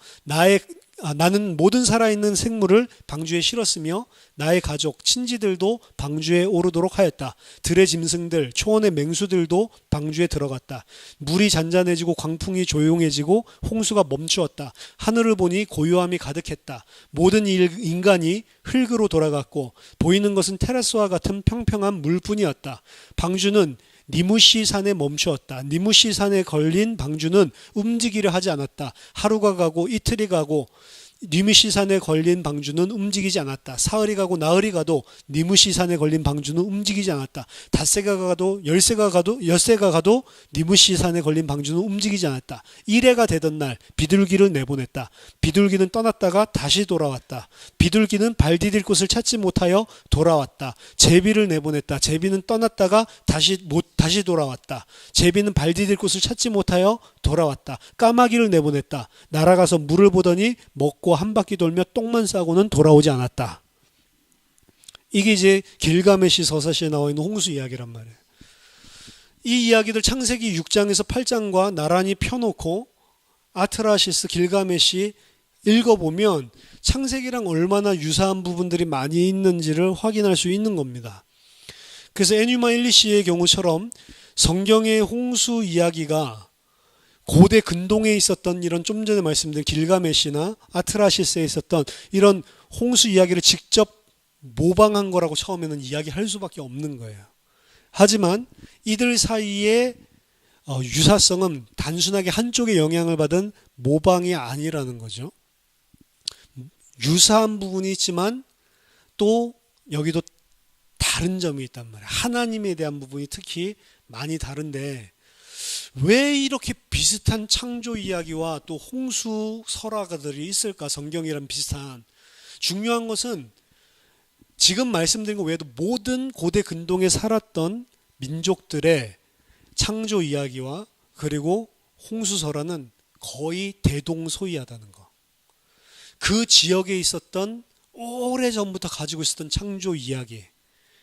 Speaker 1: 나는 모든 살아있는 생물을 방주에 실었으며 나의 가족, 친지들도 방주에 오르도록 하였다. 들의 짐승들, 초원의 맹수들도 방주에 들어갔다. 물이 잔잔해지고 광풍이 조용해지고 홍수가 멈추었다. 하늘을 보니 고요함이 가득했다. 모든 인간이 흙으로 돌아갔고 보이는 것은 테라스와 같은 평평한 물뿐이었다. 방주는 니무시 산에 멈추었다. 니무시 산에 걸린 방주는 움직이려 하지 않았다. 하루가 가고 이틀이 가고 니무시 산에 걸린 방주는 움직이지 않았다. 사흘이 가고 나흘이 가도 니무시 산에 걸린 방주는 움직이지 않았다. 닷새가 가도 엿새가 가도 니무시 산에 걸린 방주는 움직이지 않았다. 이래가 되던 날 비둘기를 내보냈다. 비둘기는 떠났다가 다시 돌아왔다. 비둘기는 발 디딜 곳을 찾지 못하여 돌아왔다. 제비를 내보냈다. 제비는 떠났다가 다시 돌아왔다. 제비는 발 디딜 곳을 찾지 못하여 돌아왔다. 까마귀를 내보냈다. 날아가서 물을 보더니 먹고 한 바퀴 돌며 똥만 싸고는 돌아오지 않았다. 이게 이제 길가메시 서사시에 나와 있는 홍수 이야기란 말이에요. 이 이야기들 창세기 6장에서 8장과 나란히 펴놓고 아트라시스, 길가메시 읽어보면 창세기랑 얼마나 유사한 부분들이 많이 있는지를 확인할 수 있는 겁니다. 그래서 에뉴마 일리시의 경우처럼 성경의 홍수 이야기가 고대 근동에 있었던 이런 좀 전에 말씀드린 길가메시나 아트라시스에 있었던 이런 홍수 이야기를 직접 모방한 거라고 처음에는 이야기할 수밖에 없는 거예요. 하지만 이들 사이의 유사성은 단순하게 한쪽의 영향을 받은 모방이 아니라는 거죠. 유사한 부분이 있지만 또 여기도 다른 점이 있단 말이에요. 하나님에 대한 부분이 특히 많이 다른데 왜 이렇게 비슷한 창조 이야기와 또 홍수 설화들이 있을까? 성경이랑 비슷한. 중요한 것은 지금 말씀드린 것 외에도 모든 고대 근동에 살았던 민족들의 창조 이야기와 그리고 홍수 설화는 거의 대동소이하다는 거. 그 지역에 있었던 오래전부터 가지고 있었던 창조 이야기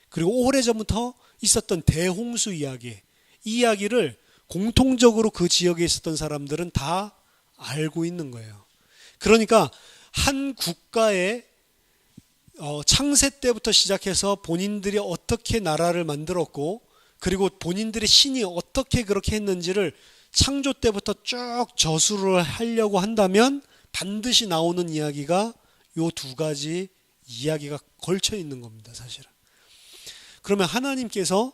Speaker 1: 그리고 오래전부터 있었던 대홍수 이야기 이 이야기를 공통적으로 그 지역에 있었던 사람들은 다 알고 있는 거예요. 그러니까 한 국가의 창세 때부터 시작해서 본인들이 어떻게 나라를 만들었고 그리고 본인들의 신이 어떻게 그렇게 했는지를 창조 때부터 쭉 저술을 하려고 한다면 반드시 나오는 이야기가 요 두 가지 이야기가 걸쳐 있는 겁니다, 사실은. 그러면 하나님께서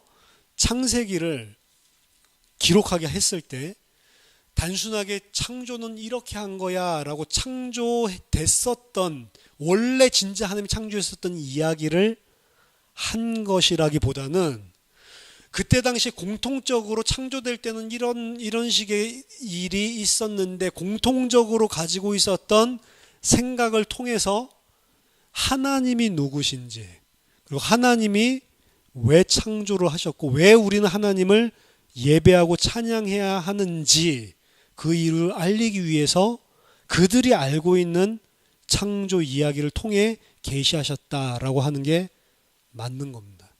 Speaker 1: 창세기를 기록하게 했을 때 단순하게 창조는 이렇게 한 거야 라고 창조됐었던, 원래 진짜 하나님이 창조했었던 이야기를 한 것이라기보다는 그때 당시 공통적으로 창조될 때는 이런 식의 일이 있었는데 공통적으로 가지고 있었던 생각을 통해서 하나님이 누구신지, 그리고 하나님이 왜 창조를 하셨고 왜 우리는 하나님을 예배하고 찬양해야 하는지 그 이유를 알리기 위해서 그들이 알고 있는 창조 이야기를 통해 계시하셨다라고 하는 게 맞는 겁니다.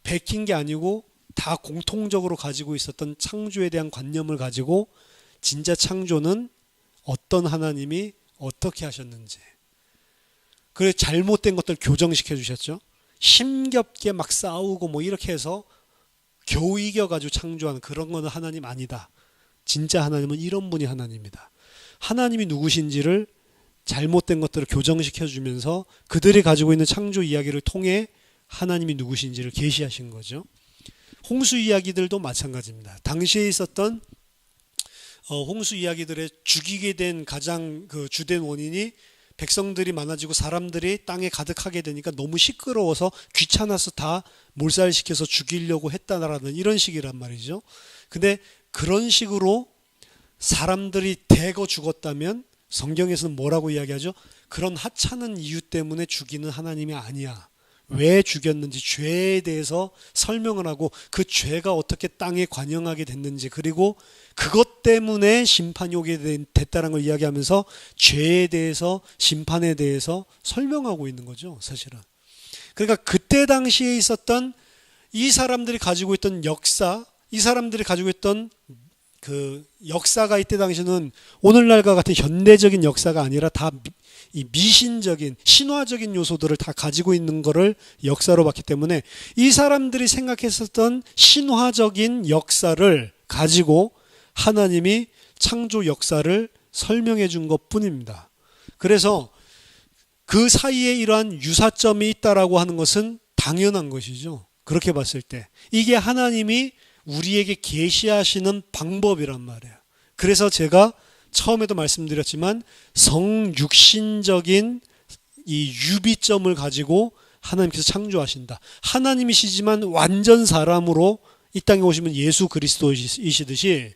Speaker 1: 베낀 게 아니고 다 공통적으로 가지고 있었던 창조에 대한 관념을 가지고 진짜 창조는 어떤 하나님이 어떻게 하셨는지, 그래 잘못된 것들 교정시켜 주셨죠. 힘겹게 막 싸우고 뭐 이렇게 해서 겨우 이겨가지고 창조하는 그런 거는 하나님 아니다. 진짜 하나님은 이런 분이 하나님이다. 하나님이 누구신지를 잘못된 것들을 교정시켜 주면서 그들이 가지고 있는 창조 이야기를 통해 하나님이 누구신지를 계시하신 거죠. 홍수 이야기들도 마찬가지입니다. 당시에 있었던 홍수 이야기들의 죽이게 된 가장 그 주된 원인이 백성들이 많아지고 사람들이 땅에 가득하게 되니까 너무 시끄러워서 귀찮아서 다 몰살시켜서 죽이려고 했다라는 이런 식이란 말이죠. 근데 그런 식으로 사람들이 대거 죽었다면 성경에서는 뭐라고 이야기하죠? 그런 하찮은 이유 때문에 죽이는 하나님이 아니야. 왜 죽였는지 죄에 대해서 설명을 하고 그 죄가 어떻게 땅에 관영하게 됐는지, 그리고 그것 때문에 심판이 오게 됐다는 걸 이야기하면서 죄에 대해서, 심판에 대해서 설명하고 있는 거죠, 사실은. 그러니까 그때 당시에 있었던 이 사람들이 가지고 있던 역사, 이 사람들이 가지고 있던 그 역사가 이때 당시는 오늘날과 같은 현대적인 역사가 아니라 다 이 미신적인 신화적인 요소들을 다 가지고 있는 거를 역사로 봤기 때문에 이 사람들이 생각했었던 신화적인 역사를 가지고 하나님이 창조 역사를 설명해 준 것뿐입니다. 그래서 그 사이에 이러한 유사점이 있다라고 하는 것은 당연한 것이죠. 그렇게 봤을 때 이게 하나님이 우리에게 계시하시는 방법이란 말이에요. 그래서 제가 처음에도 말씀드렸지만 성육신적인 이 유비점을 가지고 하나님께서 창조하신다. 하나님이시지만 완전 사람으로 이 땅에 오시면 예수 그리스도이시듯이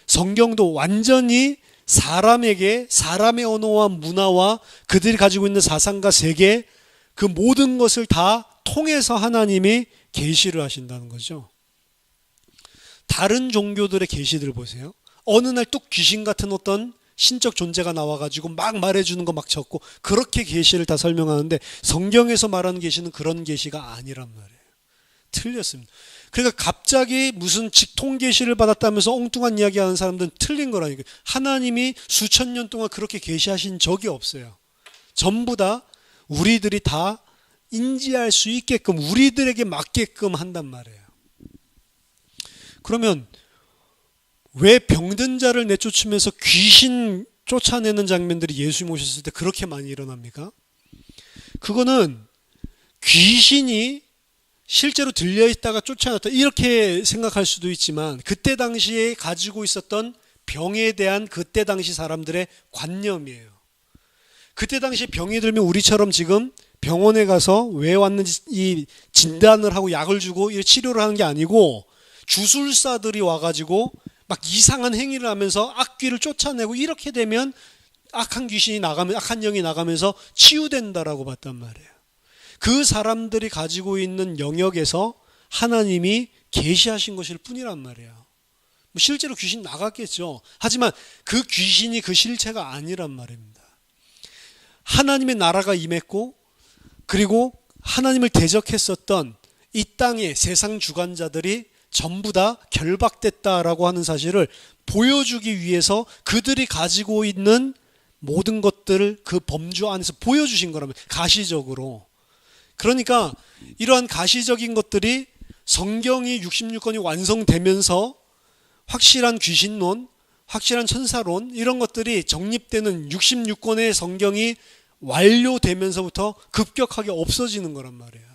Speaker 1: 성경도 완전히 사람에게 사람의 언어와 문화와 그들이 가지고 있는 사상과 세계 그 모든 것을 다 통해서 하나님이 계시를 하신다는 거죠. 다른 종교들의 계시들 보세요. 어느 날 뚝 귀신 같은 어떤 신적 존재가 나와가지고 막 말해주는 거 막 적고 그렇게 계시를 다 설명하는데 성경에서 말하는 계시는 그런 계시가 아니란 말이에요. 틀렸습니다. 그러니까 갑자기 무슨 직통 계시를 받았다면서 엉뚱한 이야기하는 사람들은 틀린 거라니까요. 하나님이 수천 년 동안 그렇게 계시하신 적이 없어요. 전부 다 우리들이 다 인지할 수 있게끔 우리들에게 맞게끔 한단 말이에요. 그러면 왜 병든 자를 내쫓으면서 귀신 쫓아내는 장면들이 예수님 오셨을 때 그렇게 많이 일어납니까? 그거는 귀신이 실제로 들려있다가 쫓아냈다 이렇게 생각할 수도 있지만 그때 당시에 가지고 있었던 병에 대한 그때 당시 사람들의 관념이에요. 그때 당시 병이 들면 우리처럼 지금 병원에 가서 왜 왔는지 이 진단을 하고 약을 주고 치료를 하는 게 아니고 주술사들이 와가지고 막 이상한 행위를 하면서 악귀를 쫓아내고 이렇게 되면 악한 귀신이 나가면 악한 영이 나가면서 치유된다라고 봤단 말이에요. 그 사람들이 가지고 있는 영역에서 하나님이 계시하신 것일 뿐이란 말이에요. 실제로 귀신 나갔겠죠. 하지만 그 귀신이 그 실체가 아니란 말입니다. 하나님의 나라가 임했고 그리고 하나님을 대적했었던 이 땅의 세상 주관자들이 전부 다 결박됐다라고 하는 사실을 보여주기 위해서 그들이 가지고 있는 모든 것들을 그 범주 안에서 보여주신 거라면 가시적으로. 그러니까 이러한 가시적인 것들이 성경이 66권이 완성되면서 확실한 귀신론, 확실한 천사론 이런 것들이 정립되는 66권의 성경이 완료되면서부터 급격하게 없어지는 거란 말이에요.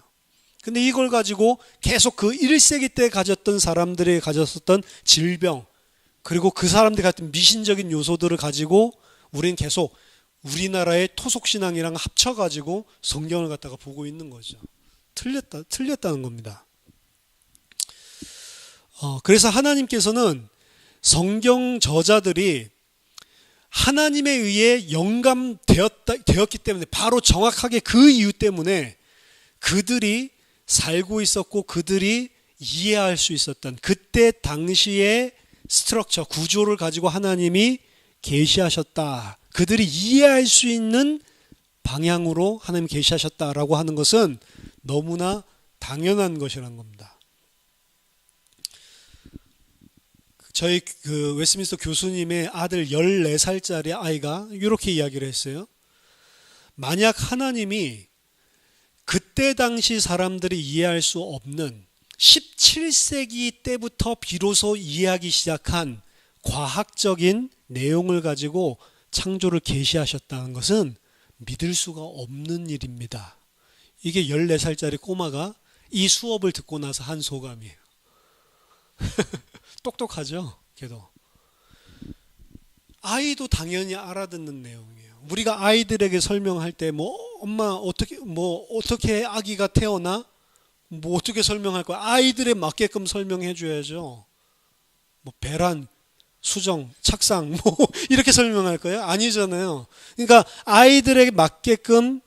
Speaker 1: 근데 이걸 가지고 계속 그 1세기 때 가졌던 사람들이 가졌었던 질병, 그리고 그 사람들이 가진 미신적인 요소들을 가지고 우리는 계속 우리나라의 토속신앙이랑 합쳐가지고 성경을 갖다가 보고 있는 거죠. 틀렸다는 겁니다. 그래서 하나님께서는 성경 저자들이 하나님에 의해 영감되었기 때문에, 바로 정확하게 그 이유 때문에 그들이 살고 있었고 그들이 이해할 수 있었던 그때 당시의 스트럭처, 구조를 가지고 하나님이 계시하셨다. 그들이 이해할 수 있는 방향으로 하나님 계시하셨다라고 하는 것은 너무나 당연한 것이라는 겁니다. 저희 그 웨스트민스터 교수님의 아들 14살짜리 아이가 이렇게 이야기를 했어요. 만약 하나님이 그때 당시 사람들이 이해할 수 없는 17세기 때부터 비로소 이해하기 시작한 과학적인 내용을 가지고 창조를 계시하셨다는 것은 믿을 수가 없는 일입니다. 이게 14살짜리 꼬마가 이 수업을 듣고 나서 한 소감이에요. 똑똑하죠? 걔도. 아이도 당연히 알아듣는 내용이에요. 우리가 아이들에게 설명할 때 엄마 어떻게 아기가 태어나? 어떻게 설명할 거야? 아이들에 맞게끔 설명해 줘야죠. 배란, 수정, 착상 이렇게 설명할 거예요? 아니잖아요. 그러니까 아이들에게 맞게끔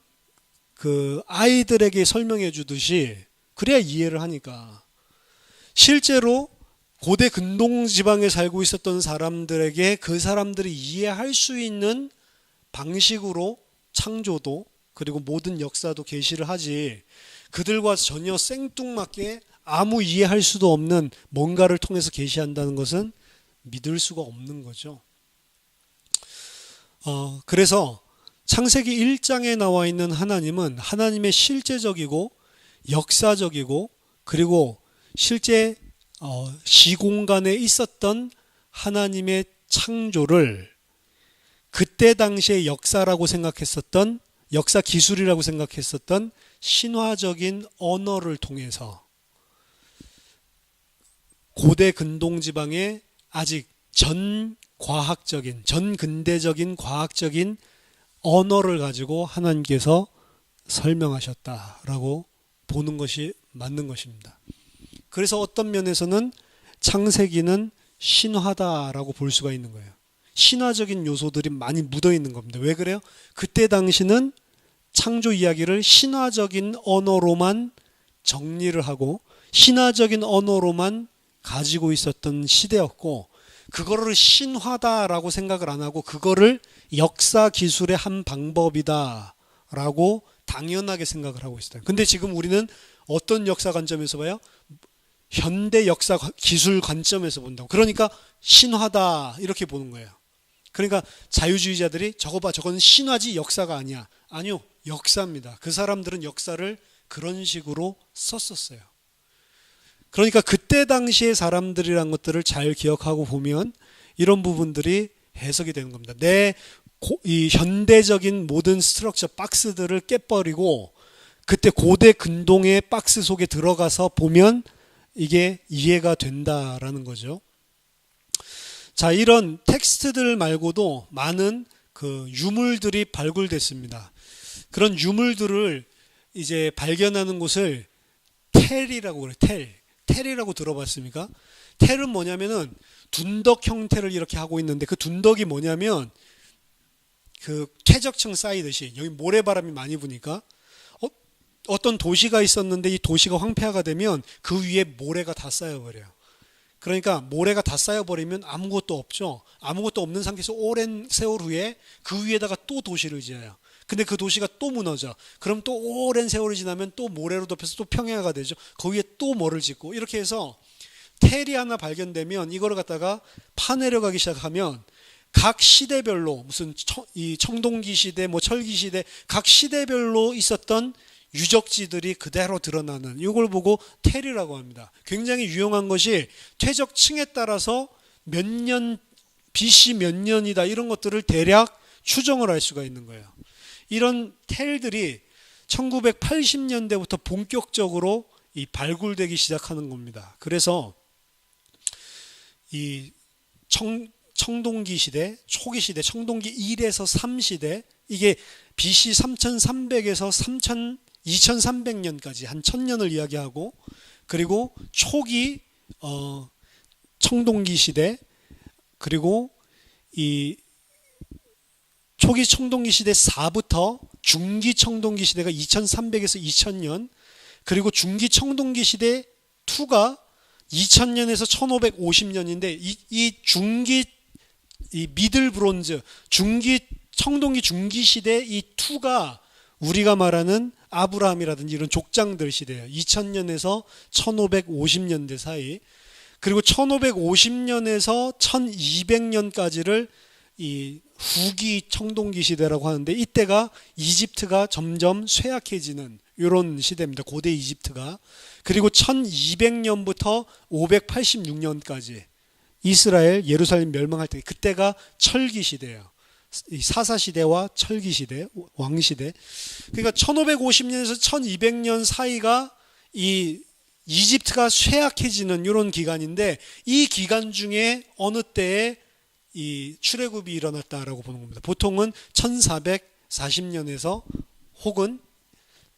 Speaker 1: 그 아이들에게 설명해 주듯이 그래야 이해를 하니까. 실제로 고대 근동 지방에 살고 있었던 사람들에게 그 사람들이 이해할 수 있는 방식으로 창조도 그리고 모든 역사도 계시를 하지, 그들과 전혀 생뚱맞게 아무 이해할 수도 없는 뭔가를 통해서 계시한다는 것은 믿을 수가 없는 거죠. 그래서 창세기 1장에 나와 있는 하나님은 하나님의 실제적이고 역사적이고 그리고 실제 시공간에 있었던 하나님의 창조를 그때 당시의 역사라고 생각했었던, 역사 기술이라고 생각했었던 신화적인 언어를 통해서 고대 근동 지방의 아직 전근대적인 과학적인 언어를 가지고 하나님께서 설명하셨다라고 보는 것이 맞는 것입니다. 그래서 어떤 면에서는 창세기는 신화다라고 볼 수가 있는 거예요. 신화적인 요소들이 많이 묻어 있는 겁니다. 왜 그래요? 그때 당시는 창조 이야기를 신화적인 언어로만 정리를 하고 신화적인 언어로만 가지고 있었던 시대였고, 그거를 신화다라고 생각을 안 하고 그거를 역사 기술의 한 방법이다라고 당연하게 생각을 하고 있어요. 근데 지금 우리는 어떤 역사 관점에서 봐요? 현대 역사 기술 관점에서 본다고. 그러니까 신화다 이렇게 보는 거예요. 그러니까 자유주의자들이 저거 봐, 저건 신화지 역사가 아니야. 아니요, 역사입니다. 그 사람들은 역사를 그런 식으로 썼었어요. 그러니까 그때 당시의 사람들이란 것들을 잘 기억하고 보면 이런 부분들이 해석이 되는 겁니다. 이 현대적인 모든 스트럭처 박스들을 깨버리고 그때 고대 근동의 박스 속에 들어가서 보면 이게 이해가 된다라는 거죠. 자, 이런 텍스트들 말고도 많은 그 유물들이 발굴됐습니다. 그런 유물들을 이제 발견하는 곳을 텔이라고 그래요. 텔이라고 들어봤습니까? 텔은 뭐냐면은 둔덕 형태를 이렇게 하고 있는데, 그 둔덕이 뭐냐면 그 퇴적층 쌓이듯이 여기 모래바람이 많이 부니까 어떤 도시가 있었는데 이 도시가 황폐화가 되면 그 위에 모래가 다 쌓여버려요. 그러니까 모래가 다 쌓여버리면 아무것도 없죠. 아무것도 없는 상태에서 오랜 세월 후에 그 위에다가 또 도시를 지어요. 근데 그 도시가 또 무너져. 그럼 또 오랜 세월이 지나면 또 모래로 덮여서 또 평야가 되죠. 그 위에 또 뭐를 짓고, 이렇게 해서 텔이 하나 발견되면 이거를 갖다가 파내려가기 시작하면 각 시대별로 무슨 이 청동기 시대, 철기 시대 각 시대별로 있었던 유적지들이 그대로 드러나는, 이걸 보고 텔이라고 합니다. 굉장히 유용한 것이 퇴적층에 따라서 몇 년 BC 몇 년이다 이런 것들을 대략 추정을 할 수가 있는 거예요. 이런 텔들이 1980년대부터 본격적으로 이 발굴되기 시작하는 겁니다. 그래서 이 청동기 시대, 초기 시대, 청동기 1에서 3 시대, 이게 BC 3300에서 2300년까지 한 1000년을 이야기하고, 그리고 초기 청동기 시대, 그리고 이 초기 청동기 시대 4부터 중기 청동기 시대가 2300에서 2000년, 그리고 중기 청동기 시대 2가 2000년에서 1550년인데 이 중기 이 미들 브론즈 중기 청동기 중기 시대 이 2가 우리가 말하는 아브라함이라든지 이런 족장들 시대예요. 2000년에서 1550년대 사이. 그리고 1550년에서 1200년까지를 이 후기 청동기 시대라고 하는데, 이때가 이집트가 점점 쇠약해지는 이런 시대입니다. 고대 이집트가. 그리고 1200년부터 586년까지 이스라엘 예루살렘 멸망할 때, 그때가 철기 시대예요. 사사 시대와 철기 시대, 왕 시대. 그러니까 1550년에서 1200년 사이가 이 이집트가 쇠약해지는 이런 기간인데, 이 기간 중에 어느 때에 이 출애굽이 일어났다라고 보는 겁니다. 보통은 1440년에서 혹은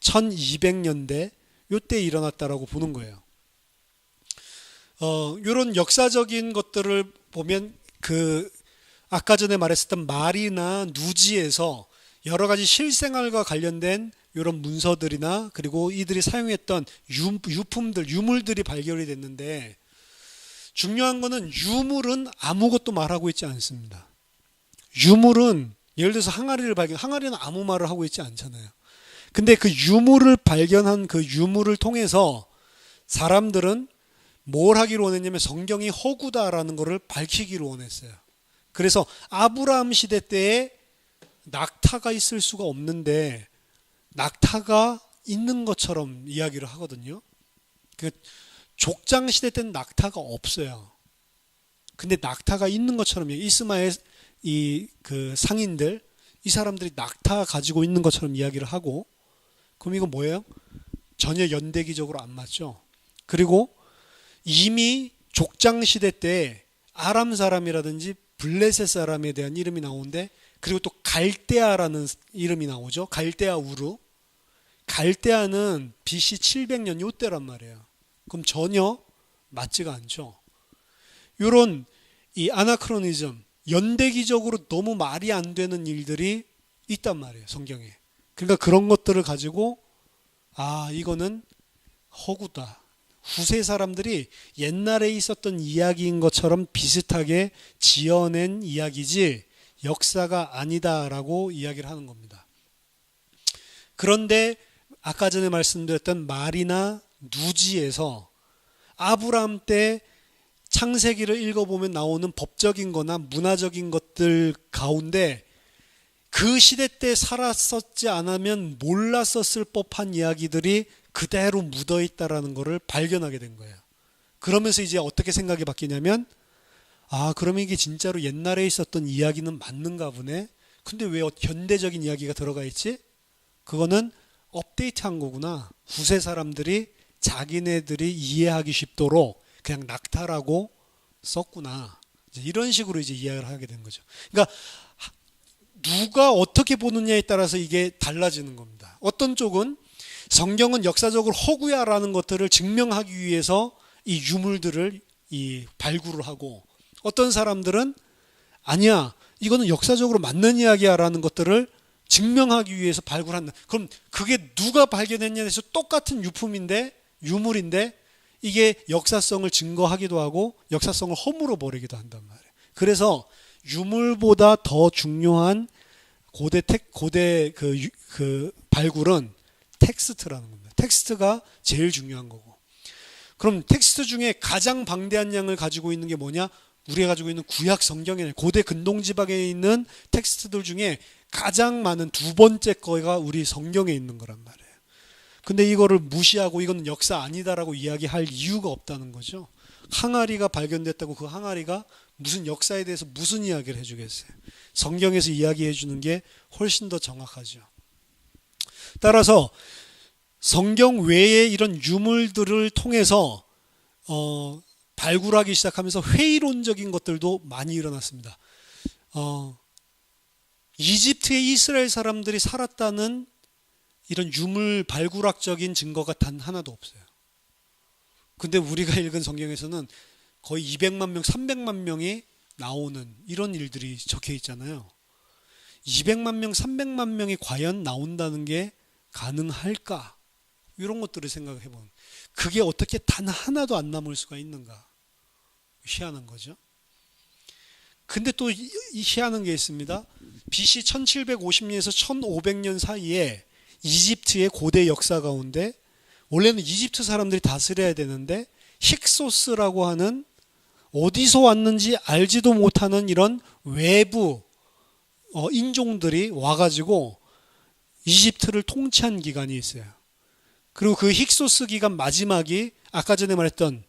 Speaker 1: 1200년대 요때 일어났다라고 보는 거예요. 이런 역사적인 것들을 보면 아까 전에 말했었던 말이나 누지에서 여러 가지 실생활과 관련된 이런 문서들이나, 그리고 이들이 사용했던 유품들, 유물들이 발견이 됐는데, 중요한 거는 유물은 아무것도 말하고 있지 않습니다. 유물은 예를 들어서 항아리는 아무 말을 하고 있지 않잖아요. 근데 그 유물을 발견한 그 유물을 통해서 사람들은 뭘 하기로 원했냐면 성경이 허구다라는 것을 밝히기로 원했어요. 그래서 아브라함 시대 때에 낙타가 있을 수가 없는데 낙타가 있는 것처럼 이야기를 하거든요. 족장 시대 때는 낙타가 없어요. 근데 낙타가 있는 것처럼, 이스마엘 상인들, 이 사람들이 낙타 가지고 있는 것처럼 이야기를 하고, 그럼 이거 뭐예요? 전혀 연대기적으로 안 맞죠. 그리고 이미 족장 시대 때 아람 사람이라든지 블레셋 사람에 대한 이름이 나오는데, 그리고 또 갈대아라는 이름이 나오죠. 갈대아 우르. 갈대아는 BC 700년 요때란 말이에요. 그럼 전혀 맞지가 않죠. 이런 이 아나크로니즘, 연대기적으로 너무 말이 안 되는 일들이 있단 말이에요, 성경에. 그러니까 그런 것들을 가지고 이거는 허구다. 후세 사람들이 옛날에 있었던 이야기인 것처럼 비슷하게 지어낸 이야기지 역사가 아니다라고 이야기를 하는 겁니다. 그런데 아까 전에 말씀드렸던 말이나 누지에서 아브라함 때 창세기를 읽어보면 나오는 법적인 거나 문화적인 것들 가운데 그 시대 때 살았었지 않으면 몰랐었을 법한 이야기들이 그대로 묻어있다라는 것을 발견하게 된 거예요. 그러면서 이제 어떻게 생각이 바뀌냐면, 그러면 이게 진짜로 옛날에 있었던 이야기는 맞는가 보네. 근데 왜 현대적인 이야기가 들어가 있지? 그거는 업데이트한 거구나. 후세 사람들이 자기네들이 이해하기 쉽도록 그냥 낙타라고 썼구나. 이런 식으로 이제 이해를 하게 된 거죠. 그러니까 누가 어떻게 보느냐에 따라서 이게 달라지는 겁니다. 어떤 쪽은 성경은 역사적으로 허구야라는 것들을 증명하기 위해서 이 유물들을 발굴을 하고, 어떤 사람들은 아니야, 이거는 역사적으로 맞는 이야기야라는 것들을 증명하기 위해서 발굴한다. 그럼 그게 누가 발견했냐에 대해서 똑같은 유물인데 이게 역사성을 증거하기도 하고 역사성을 허물어 버리기도 한단 말이에요. 그래서 유물보다 더 중요한 고대 발굴은 텍스트라는 겁니다. 텍스트가 제일 중요한 거고. 그럼 텍스트 중에 가장 방대한 양을 가지고 있는 게 뭐냐? 우리가 가지고 있는 구약 성경에, 고대 근동지방에 있는 텍스트들 중에 가장 많은 두 번째 거가 우리 성경에 있는 거란 말이에요. 근데 이거를 무시하고 이건 역사 아니다라고 이야기할 이유가 없다는 거죠. 항아리가 발견됐다고 그 항아리가 무슨 역사에 대해서 무슨 이야기를 해주겠어요. 성경에서 이야기해 주는 게 훨씬 더 정확하죠. 따라서 성경 외에 이런 유물들을 통해서 발굴하기 시작하면서 회의론적인 것들도 많이 일어났습니다. 이집트에 이스라엘 사람들이 살았다는 이런 유물 발굴학적인 증거가 단 하나도 없어요. 근데 우리가 읽은 성경에서는 거의 200만 명, 300만 명이 나오는 이런 일들이 적혀 있잖아요. 200만 명, 300만 명이 과연 나온다는 게 가능할까? 이런 것들을 생각해 보면 그게 어떻게 단 하나도 안 남을 수가 있는가? 희한한 거죠. 근데 또 희한한 게 있습니다. BC 1750년에서 1500년 사이에 이집트의 고대 역사 가운데 원래는 이집트 사람들이 다스려야 되는데 힉소스라고 하는 어디서 왔는지 알지도 못하는 이런 외부 인종들이 와가지고 이집트를 통치한 기간이 있어요. 그리고 그 힉소스 기간 마지막이 아까 전에 말했던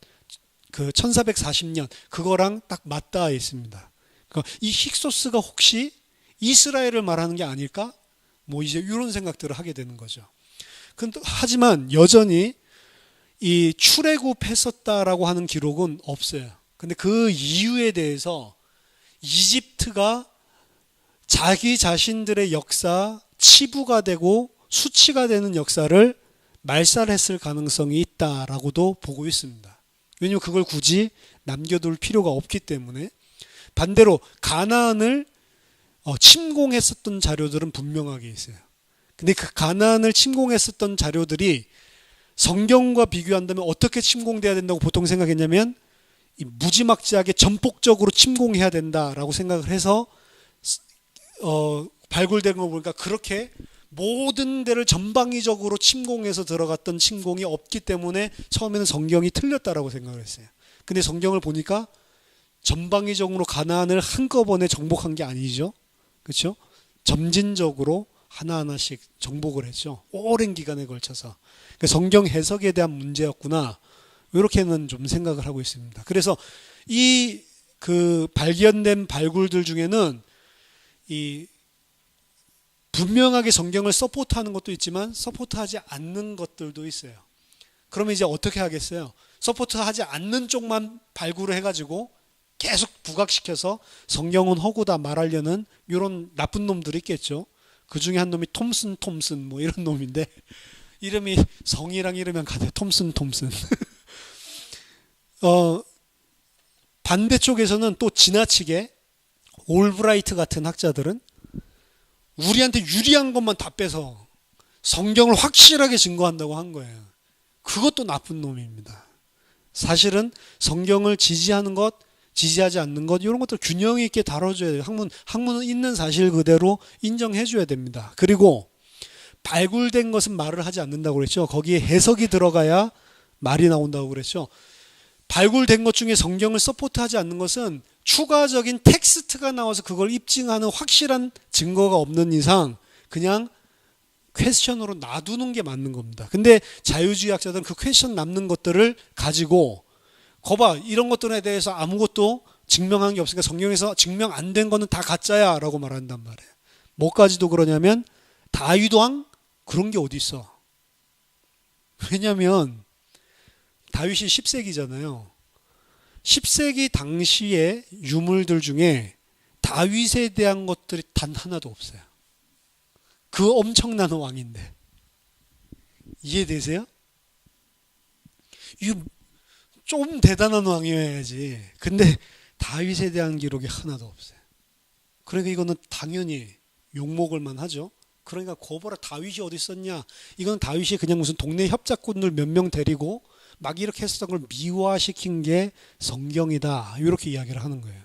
Speaker 1: 그 1440년 그거랑 딱 맞닿아 있습니다. 그러니까 이 힉소스가 혹시 이스라엘을 말하는 게 아닐까? 뭐 이제 이런 생각들을 하게 되는 거죠. 하지만 여전히 이 출애굽했었다라고 하는 기록은 없어요. 근데 그 이유에 대해서 이집트가 자기 자신들의 역사, 치부가 되고 수치가 되는 역사를 말살했을 가능성이 있다라고도 보고 있습니다. 왜냐하면 그걸 굳이 남겨둘 필요가 없기 때문에. 반대로 가나안을 침공했었던 자료들은 분명하게 있어요. 근데 그 가나안을 침공했었던 자료들이 성경과 비교한다면 어떻게 침공돼야 된다고 보통 생각했냐면 무지막지하게 전폭적으로 침공해야 된다라고 생각을 해서 발굴된 거 보니까 그렇게 모든 데를 전방위적으로 침공해서 들어갔던 침공이 없기 때문에 처음에는 성경이 틀렸다라고 생각을 했어요. 근데 성경을 보니까 전방위적으로 가나안을 한꺼번에 정복한 게 아니죠. 그렇죠? 점진적으로 하나하나씩 정복을 했죠. 오랜 기간에 걸쳐서. 그러니까 성경 해석에 대한 문제였구나. 이렇게는 좀 생각을 하고 있습니다. 그래서 이 그 발견된 발굴들 중에는 이 분명하게 성경을 서포트하는 것도 있지만 서포트하지 않는 것들도 있어요. 그러면 이제 어떻게 하겠어요? 서포트하지 않는 쪽만 발굴을 해가지고 계속 부각시켜서 성경은 허구다 말하려는 이런 나쁜 놈들이 있겠죠. 그 중에 한 놈이 톰슨 뭐 이런 놈인데 이름이 성이랑 이러면 가대 톰슨 반대쪽에서는 또 지나치게 올브라이트 같은 학자들은 우리한테 유리한 것만 다 빼서 성경을 확실하게 증거한다고 한 거예요. 그것도 나쁜 놈입니다. 사실은 성경을 지지하는 것, 지지하지 않는 것 이런 것들 균형 있게 다뤄줘야 돼요. 학문은 있는 사실 그대로 인정해줘야 됩니다. 그리고 발굴된 것은 말을 하지 않는다고 그랬죠. 거기에 해석이 들어가야 말이 나온다고 그랬죠. 발굴된 것 중에 성경을 서포트하지 않는 것은 추가적인 텍스트가 나와서 그걸 입증하는 확실한 증거가 없는 이상 그냥 퀘스천으로 놔두는 게 맞는 겁니다. 근데 자유주의 학자들은 그 퀘스천 남는 것들을 가지고 거봐 이런 것들에 대해서 아무것도 증명한 게 없으니까 성경에서 증명 안 된 거는 다 가짜야 라고 말한단 말이에요. 뭐까지도 그러냐면 다윗왕 그런 게 어디 있어. 왜냐하면 다윗이 10세기잖아요. 10세기 당시의 유물들 중에 다윗에 대한 것들이 단 하나도 없어요. 그 엄청난 왕인데. 이해되세요? 이거 좀 대단한 왕이어야지. 근데 다윗에 대한 기록이 하나도 없어요. 그러니까 이거는 당연히 욕먹을 만하죠. 그러니까 거보라 다윗이 어디 있었냐. 이건 다윗이 그냥 무슨 동네 협작꾼들 몇 명 데리고 막 이렇게 했었던 걸 미화시킨 게 성경이다. 이렇게 이야기를 하는 거예요.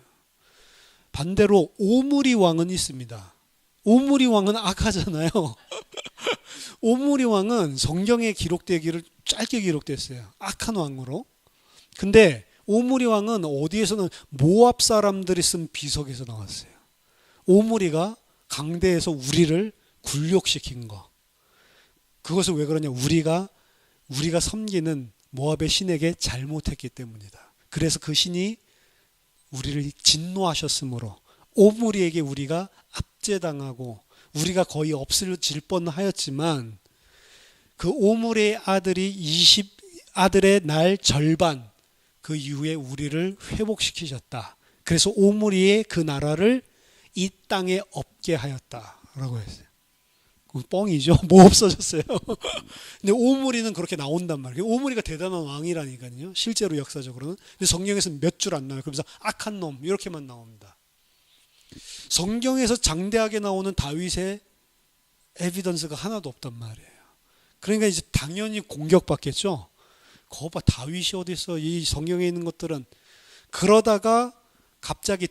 Speaker 1: 반대로 오므리 왕은 있습니다. 오므리 왕은 악하잖아요. 오므리 왕은 성경에 기록되기를 짧게 기록됐어요. 악한 왕으로. 근데 오므리 왕은 어디에서는 모압 사람들이 쓴 비석에서 나왔어요. 오므리가 강대에서 우리를 굴욕시킨 거. 그것을 왜 그러냐? 우리가 섬기는 모압의 신에게 잘못했기 때문이다. 그래서 그 신이 우리를 진노하셨으므로 오므리에게 우리가 압제당하고 우리가 거의 없어질 뻔하였지만 그 오므리의 아들이 20아들의 날 절반 그 이후에 우리를 회복시키셨다. 그래서 오므리의 그 나라를 이 땅에 없게 하였다라고 했어요. 뻥이죠. 뭐 없어졌어요. 근데 오므리는 그렇게 나온단 말이에요. 오므리가 대단한 왕이라니까요. 실제로 역사적으로는. 근데 성경에서는 몇 줄 안 나와요. 그러면서 악한 놈 이렇게만 나옵니다. 성경에서 장대하게 나오는 다윗의 에비던스가 하나도 없단 말이에요. 그러니까 이제 당연히 공격받겠죠. 거봐 다윗이 어디 있어? 이 성경에 있는 것들은. 그러다가 갑자기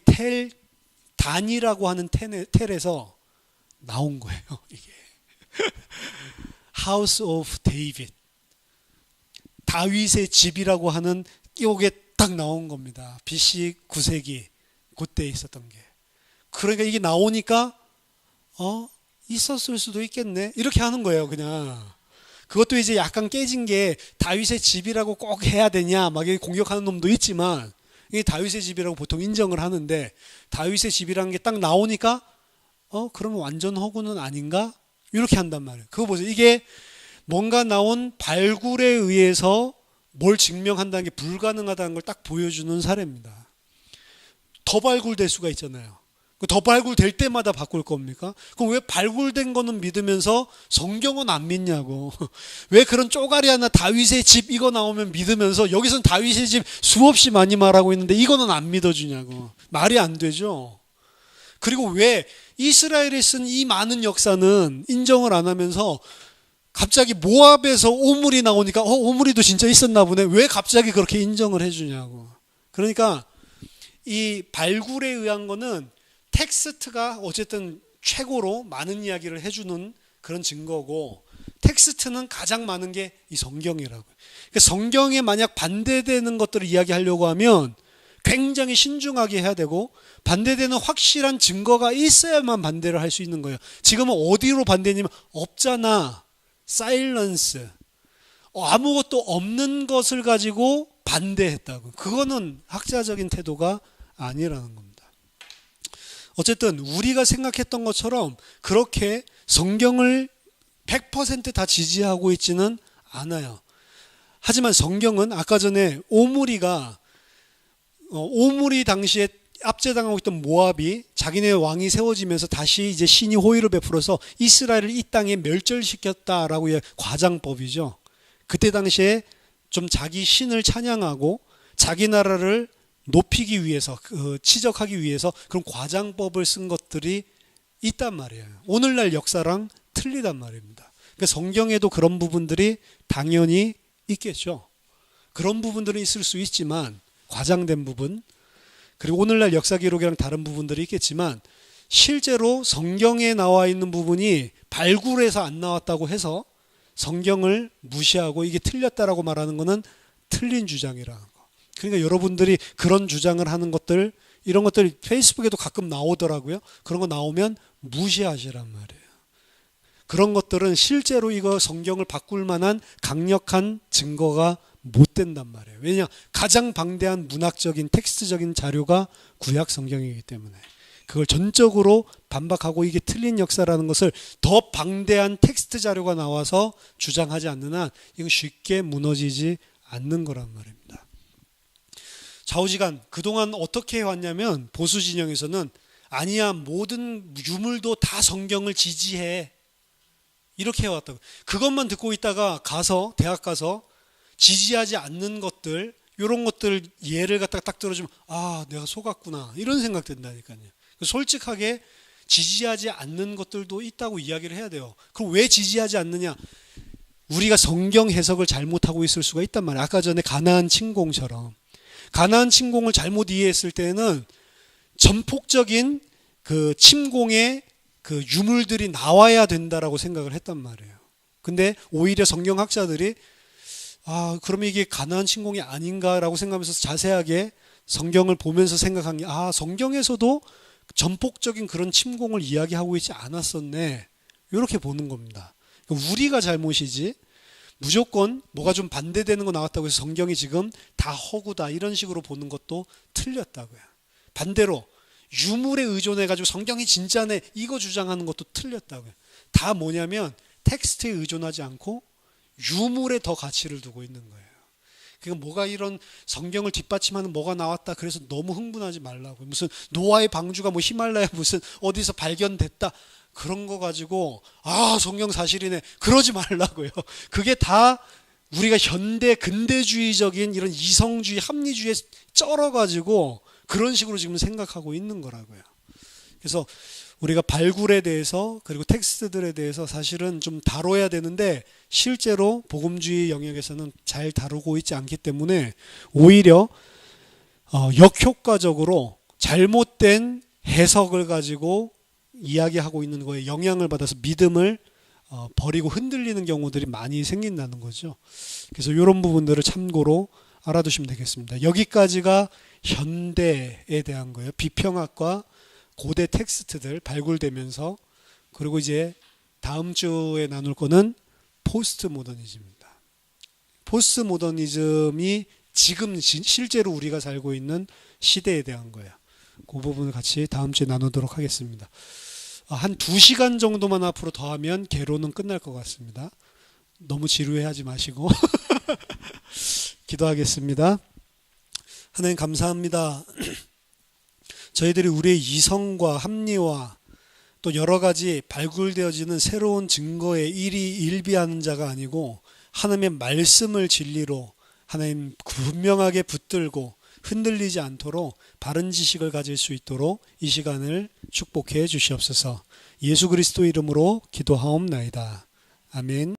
Speaker 1: 단이라고 하는 텔에서 나온 거예요. 이게 House of David, 다윗의 집이라고 하는 이게 딱 나온 겁니다. BC 9세기 그때 있었던 게. 그러니까 이게 나오니까 있었을 수도 있겠네 이렇게 하는 거예요. 그냥 그것도 이제 약간 깨진 게 다윗의 집이라고 꼭 해야 되냐 막 공격하는 놈도 있지만 이게 다윗의 집이라고 보통 인정을 하는데 다윗의 집이라는 게 딱 나오니까 그러면 완전 허구는 아닌가? 이렇게 한단 말이에요. 그거 보세요. 이게 뭔가 나온 발굴에 의해서 뭘 증명한다는 게 불가능하다는 걸 딱 보여주는 사례입니다. 더 발굴될 수가 있잖아요. 더 발굴될 때마다 바꿀 겁니까? 그럼 왜 발굴된 거는 믿으면서 성경은 안 믿냐고. 왜 그런 쪼가리 하나 다윗의 집 이거 나오면 믿으면서 여기서는 다윗의 집 수없이 많이 말하고 있는데 이거는 안 믿어주냐고. 말이 안 되죠. 그리고 왜 이스라엘이 쓴 이 많은 역사는 인정을 안 하면서 갑자기 모압에서 오물이 나오니까 오물이도 진짜 있었나 보네. 왜 갑자기 그렇게 인정을 해주냐고. 그러니까 이 발굴에 의한 거는 텍스트가 어쨌든 최고로 많은 이야기를 해주는 그런 증거고 텍스트는 가장 많은 게 이 성경이라고요. 그러니까 성경에 만약 반대되는 것들을 이야기하려고 하면 굉장히 신중하게 해야 되고 반대되는 확실한 증거가 있어야만 반대를 할 수 있는 거예요. 지금은 어디로 반대냐면 없잖아. 사일런스. 아무것도 없는 것을 가지고 반대했다고. 그거는 학자적인 태도가 아니라는 겁니다. 어쨌든 우리가 생각했던 것처럼 그렇게 성경을 100% 다 지지하고 있지는 않아요. 하지만 성경은 아까 전에 오므리 당시에 압제당하고 있던 모압이 자기네 왕이 세워지면서 다시 이제 신이 호의를 베풀어서 이스라엘을 이 땅에 멸절시켰다라고 과장법이죠. 그때 당시에 좀 자기 신을 찬양하고 자기 나라를 높이기 위해서 치적하기 위해서 그런 과장법을 쓴 것들이 있단 말이에요. 오늘날 역사랑 틀리단 말입니다. 그러니까 성경에도 그런 부분들이 당연히 있겠죠. 그런 부분들은 있을 수 있지만 과장된 부분 그리고 오늘날 역사 기록이랑 다른 부분들이 있겠지만 실제로 성경에 나와 있는 부분이 발굴해서 안 나왔다고 해서 성경을 무시하고 이게 틀렸다라고 말하는 것은 틀린 주장이라는 거. 그러니까 여러분들이 그런 주장을 하는 것들 이런 것들 페이스북에도 가끔 나오더라고요. 그런 거 나오면 무시하시란 말이에요. 그런 것들은 실제로 이거 성경을 바꿀 만한 강력한 증거가 못 된단 말이에요. 왜냐? 가장 방대한 문학적인 텍스트적인 자료가 구약 성경이기 때문에 그걸 전적으로 반박하고 이게 틀린 역사라는 것을 더 방대한 텍스트 자료가 나와서 주장하지 않는 한 이건 쉽게 무너지지 않는 거란 말입니다. 좌우지간 그동안 어떻게 해왔냐면 보수 진영에서는 아니야 모든 유물도 다 성경을 지지해 이렇게 해왔다고. 그것만 듣고 있다가 대학 가서 지지하지 않는 것들 이런 것들 예를 갖다가 딱 들어주면 내가 속았구나 이런 생각 든다니까요. 솔직하게 지지하지 않는 것들도 있다고 이야기를 해야 돼요. 그럼 왜 지지하지 않느냐? 우리가 성경 해석을 잘못하고 있을 수가 있단 말이에요. 아까 전에 가나안 침공처럼 가나안 침공을 잘못 이해했을 때는 전폭적인 그 침공의 그 유물들이 나와야 된다라고 생각을 했단 말이에요. 근데 오히려 성경학자들이 그러면 이게 가나안 침공이 아닌가라고 생각하면서 자세하게 성경을 보면서 생각한 게 성경에서도 전폭적인 그런 침공을 이야기하고 있지 않았었네. 이렇게 보는 겁니다. 우리가 잘못이지 무조건 뭐가 좀 반대되는 거 나왔다고 해서 성경이 지금 다 허구다 이런 식으로 보는 것도 틀렸다고요. 반대로 유물에 의존해가지고 성경이 진짜네 이거 주장하는 것도 틀렸다고요. 다 뭐냐면 텍스트에 의존하지 않고 유물에 더 가치를 두고 있는 거예요. 그러니까 뭐가 이런 성경을 뒷받침하는 뭐가 나왔다 그래서 너무 흥분하지 말라고요. 무슨 노아의 방주가 뭐 히말라야 무슨 어디서 발견됐다 그런 거 가지고 성경 사실이네 그러지 말라고요. 그게 다 우리가 현대 근대주의적인 이런 이성주의 합리주의에 쩔어가지고 그런 식으로 지금 생각하고 있는 거라고요. 그래서 우리가 발굴에 대해서 그리고 텍스트들에 대해서 사실은 좀 다뤄야 되는데 실제로 복음주의 영역에서는 잘 다루고 있지 않기 때문에 오히려 역효과적으로 잘못된 해석을 가지고 이야기하고 있는 거에 영향을 받아서 믿음을 버리고 흔들리는 경우들이 많이 생긴다는 거죠. 그래서 이런 부분들을 참고로 알아두시면 되겠습니다. 여기까지가 현대에 대한 거예요. 비평학과 고대 텍스트들 발굴되면서 그리고 이제 다음 주에 나눌 거는 포스트 모더니즘입니다. 포스트 모더니즘이 지금 실제로 우리가 살고 있는 시대에 대한 거예요. 그 부분을 같이 다음 주에 나누도록 하겠습니다. 한 2시간 정도만 앞으로 더하면 개론은 끝날 것 같습니다. 너무 지루해하지 마시고 기도하겠습니다. 하나님 감사합니다. 저희들이 우리의 이성과 합리와 또 여러 가지 발굴되어지는 새로운 증거에 일비하는 자가 아니고 하나님의 말씀을 진리로 하나님 분명하게 붙들고 흔들리지 않도록 바른 지식을 가질 수 있도록 이 시간을 축복해 주시옵소서. 예수 그리스도 이름으로 기도하옵나이다. 아멘.